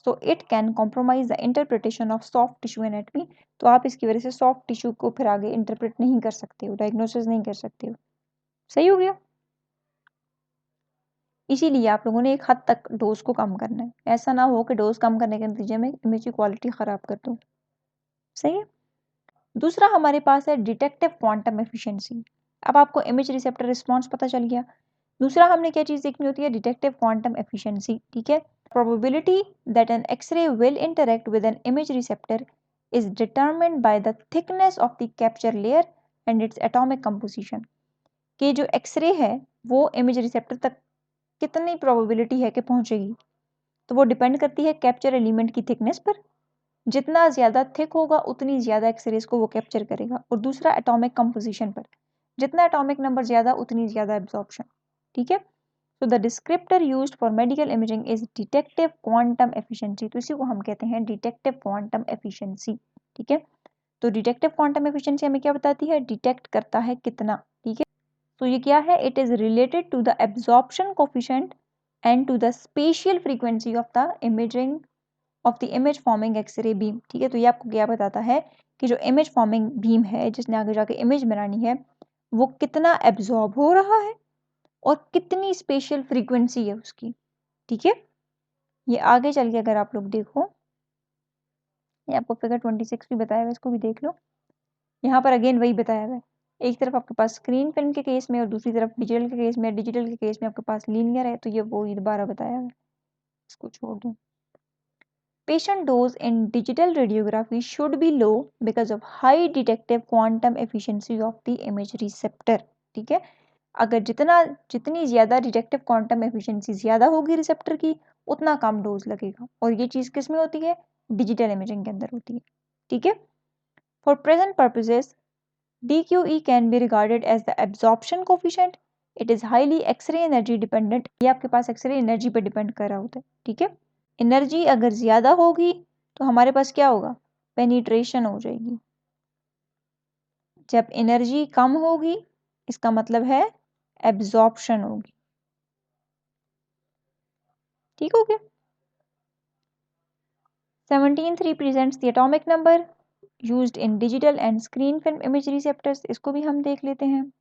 So it can compromise the interpretation of soft tissue anatomy. तो आप इसकी वजह से सॉफ्ट टिश्यू को फिर आगे इंटरप्रेट नहीं कर सकते हो, डायग्नोसिस नहीं कर सकते हो। सही हो गया। इसीलिए आप लोगों ने एक हद तक डोज को कम करना है, ऐसा ना हो कि डोज कम करने के नतीजे में इमेज की क्वालिटी ख़राब कर दो। सही है। दूसरा हमारे पास है डिटेक्टिव क्वांटम एफिशिएंसी। अब आपको इमेज रिसेप्टर रिस्पॉन्स पता चल गया। दूसरा हमने क्या चीज़ देखनी होती है, डिटेक्टिव क्वांटम एफिशिएंसी। ठीक है, probability that an x-ray will interact with an image receptor is determined by the thickness of the capture layer and its atomic composition. कि जो एक्सरे है वो इमेज रिसेप्टर तक कितनी प्रोबेबिलिटी है कि पहुंचेगी, तो वो डिपेंड करती है कैप्चर एलिमेंट की थिकनेस पर। जितना ज़्यादा थिक होगा उतनी ज़्यादा एक्सरेज को वो कैप्चर करेगा। और दूसरा एटॉमिक कंपोजिशन पर, जितना एटॉमिक नंबर ज़्यादा उतनी ज़्यादा एब्जॉर्प्शन। ठीक है, तो the descriptor used for medical imaging is detective quantum efficiency. तो इसी को हम कहते हैं डिटेक्टिव क्वांटम एफिशिएंसी। ठीक है, तो डिटेक्टिव क्वांटम एफिशिएंसी हमें क्या बताती है, डिटेक्ट करता है कितना। ठीक है, तो ये क्या है, it is related to the absorption coefficient and to the spatial frequency of the imaging of the image forming x-ray beam. ठीक है, तो ये आपको क्या बताता है कि जो इमेज फॉर्मिंग बीम है जिसने आगे जाके इमेज बनानी है वो कितना एब्जॉर्ब हो रहा है और कितनी स्पेशल फ्रीक्वेंसी है उसकी। ठीक है, ये आगे चल के अगर आप लोग देखो, ये आपको फिगर 26 भी बताया हुआ, इसको भी देख लो। यहाँ पर अगेन वही बताया हुआ है, एक तरफ आपके पास स्क्रीन फिल्म के केस में और दूसरी तरफ डिजिटल के केस में। डिजिटल के केस में आपके पास लीनियर है, तो ये वो दोबारा बताया हुआ है, इसको छोड़ दो। Patient dose in digital radiography should be low because of high detective quantum efficiency of the image receptor। ठीक है, अगर जितनी ज़्यादा डिटेक्टिव क्वांटम एफिशिएंसी ज़्यादा होगी रिसेप्टर की, उतना कम डोज लगेगा। और ये चीज़ किस में होती है, डिजिटल इमेजिंग के अंदर होती है। ठीक है, for present purposes DQE can be regarded as the absorption coefficient. It is highly x-ray energy dependent. ये आपके पास एक्सरे एनर्जी पर डिपेंड कर रहा होता है। ठीक है, एनर्जी अगर ज़्यादा होगी तो हमारे पास क्या होगा, पेनिट्रेशन हो जाएगी। जब एनर्जी कम होगी इसका मतलब है एब्जॉर्प्शन होगी। ठीक हो गया। 17 represents the atomic number used in digital and screen film image receptors. इसको भी हम देख लेते हैं।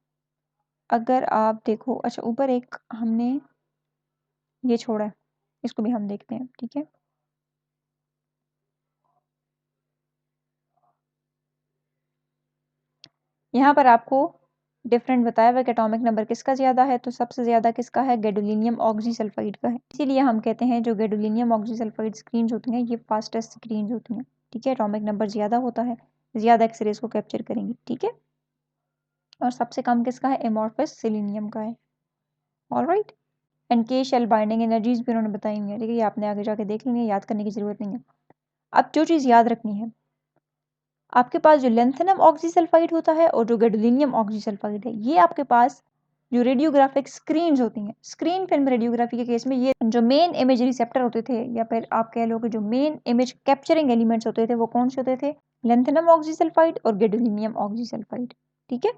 अगर आप देखो, अच्छा ऊपर एक हमने ये छोड़ा है, इसको भी हम देखते हैं। ठीक है, यहाँ पर आपको डिफरेंट बताया हुआ कि एटॉमिक नंबर किसका ज़्यादा है, तो सबसे ज़्यादा किसका है, गैडोलिनियम ऑक्सीसल्फाइड का है। इसीलिए हम कहते हैं जो गैडोलिनियम ऑक्सीसल्फाइड स्क्रीन्स होती हैं ये फास्टेस्ट स्क्रीन्स होती हैं। ठीक है, एटॉमिक नंबर ज़्यादा होता है, ज़्यादा एक्सरेज को कैप्चर करेंगी। ठीक है, और सबसे कम किसका है, एमॉर्फस सेलेनियम का है। ऑलराइट, एंड के शेल बाइंडिंग एनर्जीज भी उन्होंने बताई हुई है। ठीक है, ये आपने आगे जाके देख लेंगे, याद करने की ज़रूरत नहीं है। अब जो चीज़ याद रखनी है, आपके पास जो लेंथेनम ऑक्सीसल्फाइड होता है और जो गैडोलिनियम ऑक्सीसल्फाइड है, ये आपके पास जो रेडियोग्राफिक स्क्रीन्स होती हैं, स्क्रीन फिल्म रेडियोग्राफी के केस में ये जो मेन इमेज रिसेप्टर होते थे, या फिर आप कह लो कि जो मेन इमेज कैप्चरिंग एलिमेंट्स होते थे, वो कौन से होते थे, लेंथेनम ऑक्सीसल्फाइड और गैडोलिनियम ऑक्सीसल्फाइड। ठीक है,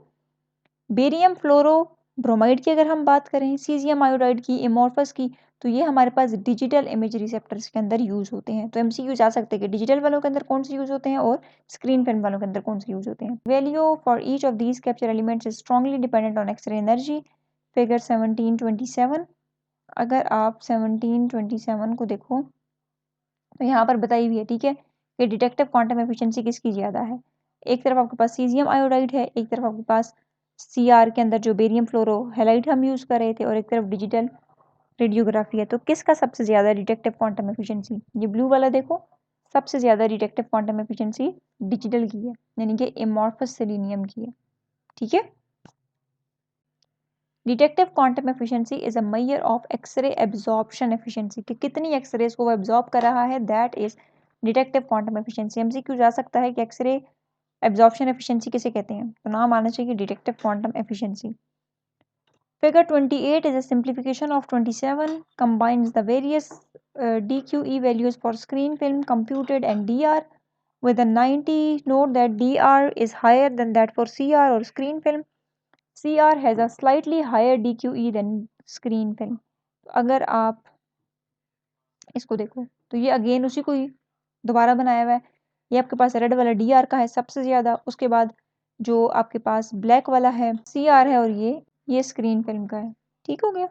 बेरियम फ्लोरो ब्रोमाइड की अगर हम बात करें, सीजियम आयोडाइड की, एमॉर्फस की, तो ये हमारे पास डिजिटल इमेज रिसेप्टर्स के अंदर यूज होते हैं। तो एमसीक्यू जा सकते हैं कि डिजिटल वालों के अंदर कौन से यूज होते हैं और स्क्रीन फिल्म वालों के अंदर कौन से यूज होते हैं। Value for each of these capture elements is strongly dependent on x-ray energy. Figure 1727, अगर आप 1727 को देखो तो यहाँ पर बताई हुई है, ठीक है, कि डिटेक्टिव क्वांटम एफिशिएंसी किसकी ज़्यादा है। एक तरफ आपके पास सीजियम आयोडाइड है, एक तरफ आपके पास सीआर के अंदर जो बेरियम फ्लोरो हैलाइड हम यूज़ कर रहे थे, और एक तरफ डिजिटल रेडियोग्राफी है। तो किसका सबसे ज़्यादा डिटेक्टिव क्वांटम एफिशिएंसी, ये ब्लू वाला देखो, सबसे ज़्यादा डिटेक्टिव क्वांटम एफिशिएंसी डिजिटल की है, यानी कि एमॉर्फस सेलेनियम की है। ठीक है, detective quantum efficiency is a measure of x-ray absorption efficiency, कि कितनी एक्सरेज को वो एब्जॉर्ब कर रहा है, that is detective quantum efficiency. MCQ जा सकता है कि एक्सरे एब्जॉर्प्शन एफिशिएंसी किसे कहते हैं, तो नाम आना चाहिए detective quantum efficiency. Figure 28 is a simplification of 27, combines the various DQE values for screen film computed and DR with a 90. Note that DR is higher than that for CR or screen film. CR has a slightly higher DQE than screen film. अगर आप इसको देखो तो ये again उसी को ही दोबारा बनाया हुआ है। ये आपके पास रेड वाला DR का है सबसे ज़्यादा, उसके बाद जो आपके पास ब्लैक वाला है CR है, और ये स्क्रीन फिल्म का है। ठीक हो गया।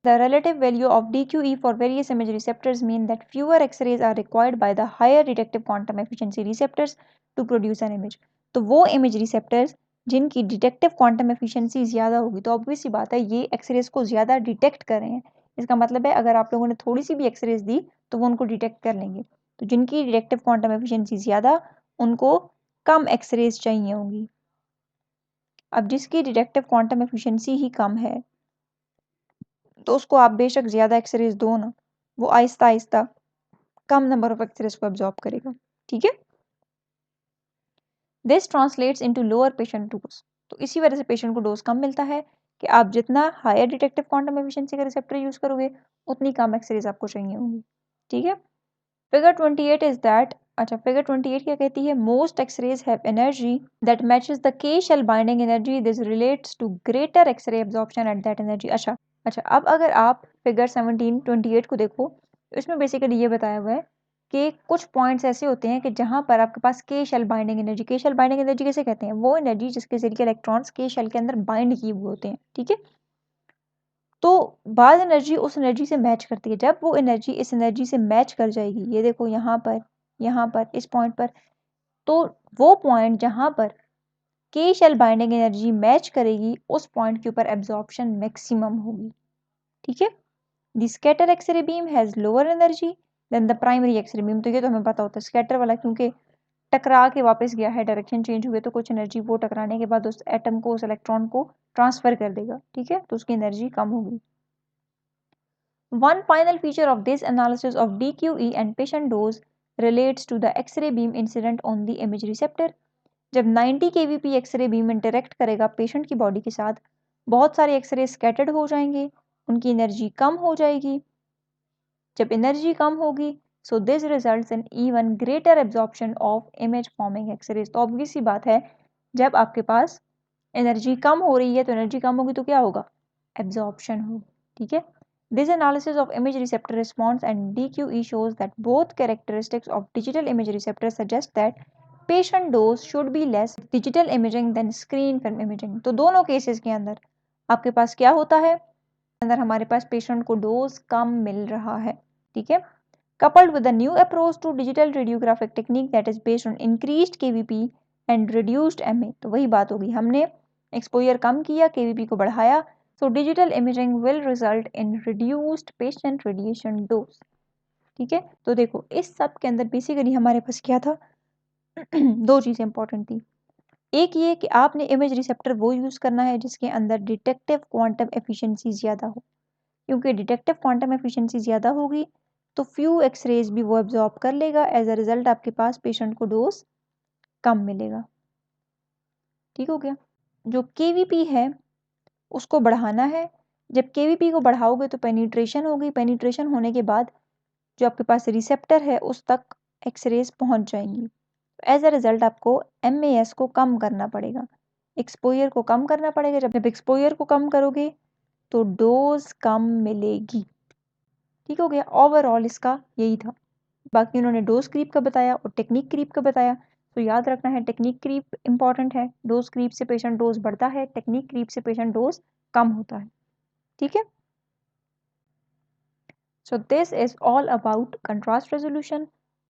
The relative value of DQE for various image receptors mean that fewer X-rays are required by the higher detective quantum efficiency receptors to produce an image. तो वो image receptors जिनकी डिटेक्टिव क्वांटम एफिशिएंसी ज़्यादा होगी, तो obvious सी बात है ये एक्सरेज को ज़्यादा डिटेक्ट कर रहे हैं। इसका मतलब है अगर आप लोगों ने थोड़ी सी भी एक्सरेज दी तो वो उनको डिटेक्ट कर लेंगे। तो जिनकी डिटेक्टिव क्वांटम एफिशिएंसी ज़्यादा, उनको कम एक्सरेज चाहिए होंगी। अब जिसकी डिटेक्टिव क्वांटम एफिशिएंसी ही कम है, तो उसको आप बेशक ज़्यादा एक्सरेज दो ना, वो आहिस्ता आहिस्ता कम नंबर ऑफ एक्सरेज को एब्जॉर्ब करेगा। ठीक है, this translates into lower patient dose. तो इसी वजह से पेशेंट को डोज कम मिलता है कि आप जितना हायर डिटेक्टिव क्वांटम एफिशिएंसी का रिसेप्टर यूज करोगे, उतनी कम एक्सरेज आपको चाहिए होंगी। ठीक है, फिगर 28 इज दैट, अच्छा फिगर 28 क्या कहती है, most x-rays have energy that matches the K shell binding energy, this relates to greater x-ray absorption at that energy. अच्छा अब अगर आप फिगर 1728 को देखो तो इसमें बेसिकली ये बताया हुआ है कि कुछ पॉइंट्स ऐसे होते हैं कि जहां पर आपके पास के शेल बाइंडिंग एनर्जी, के शेल बाइंडिंग एनर्जी किसे कहते हैं, वो एनर्जी जिसके जरिए इलेक्ट्रॉन्स के शेल के अंदर बाइंड किए हुए होते हैं। ठीक है, तो बाद एनर्जी उस एनर्जी से मैच करती है, जब वो एनर्जी इस एनर्जी से मैच कर जाएगी, ये देखो यहाँ पर इस पॉइंट पर, तो वो पॉइंट जहां पर के शेल बाइंडिंग एनर्जी मैच करेगी, उस पॉइंट के ऊपर एब्जॉर्प्शन मैक्सिमम होगी। ठीक है, the scatter x-ray beam has lower energy than the primary x-ray beam. तो ये तो हमें पता होता है, स्कैटर वाला क्योंकि टकरा के वापस गया है, डायरेक्शन चेंज हुए, तो कुछ एनर्जी वो टकराने के बाद उस एटम को, उस इलेक्ट्रॉन को ट्रांसफर कर देगा। ठीक है, तो उसकी एनर्जी कम होगी। One final feature of this analysis of DQE and patient dose relates to the X-ray beam incident on the image receptor. जब 90 kVp एक्सरे बीम इंटरेक्ट करेगा पेशेंट की बॉडी के साथ, बहुत सारे एक्सरे स्कैटर्ड हो जाएंगे, उनकी एनर्जी कम हो जाएगी। जब एनर्जी कम होगी, so this results in even greater absorption of image forming X-rays. तो ऑब्वियस सी बात है, जब आपके पास एनर्जी कम हो रही है तो एनर्जी कम होगी तो क्या होगा, एब्जॉर्प्शन होगी। ठीक है, this analysis of image receptor response and DQE shows that both characteristics of digital image receptors suggest that patient dose should be less digital imaging than screen film imaging। तो दोनों केसेस के अंदर आपके पास क्या होता है, अंदर हमारे पास पेशेंट को डोज कम मिल रहा है। ठीक है, coupled with a new approach to digital radiographic technique that is based on increased KVP and reduced MA। तो वही बात होगी, हमने एक्सपोजर कम किया, केवीपी को बढ़ाया, so digital imaging will result in reduced patient radiation dose. ठीक है, तो देखो इस सब के अंदर बेसिकली हमारे पास क्या था दो चीज़ें इंपॉर्टेंट थी। एक ये कि आपने इमेज रिसेप्टर वो यूज़ करना है जिसके अंदर डिटेक्टिव क्वांटम एफिशिएंसी ज़्यादा हो, क्योंकि डिटेक्टिव क्वांटम एफिशिएंसी ज़्यादा होगी तो फ्यू एक्सरेज भी वो एब्जॉर्ब कर लेगा, एज अ रिजल्ट आपके पास पेशेंट को डोज कम मिलेगा। ठीक हो गया। जो केवीपी है उसको बढ़ाना है, जब केवीपी को बढ़ाओगे तो पेनिट्रेशन होगी, पेनिट्रेशन होने के बाद जो आपके पास रिसेप्टर है उस तक एक्सरेज पहुंच जाएंगी। एज अ रिजल्ट आपको एमएएस को कम करना पड़ेगा, एक्सपोजर को कम करना पड़ेगा। जब एक्सपोजर को कम करोगे तो डोज कम मिलेगी। ठीक हो गया, ओवरऑल इसका यही था। बाकी उन्होंने डोज क्रीप का बताया और टेक्निक क्रीप का बताया, तो याद रखना है टेक्निक क्रीप इंपॉर्टेंट है। डोज क्रीप से पेशेंट डोज बढ़ता है, टेक्निक क्रीप से पेशेंट डोज कम होता है। ठीक है, so this is all about contrast resolution.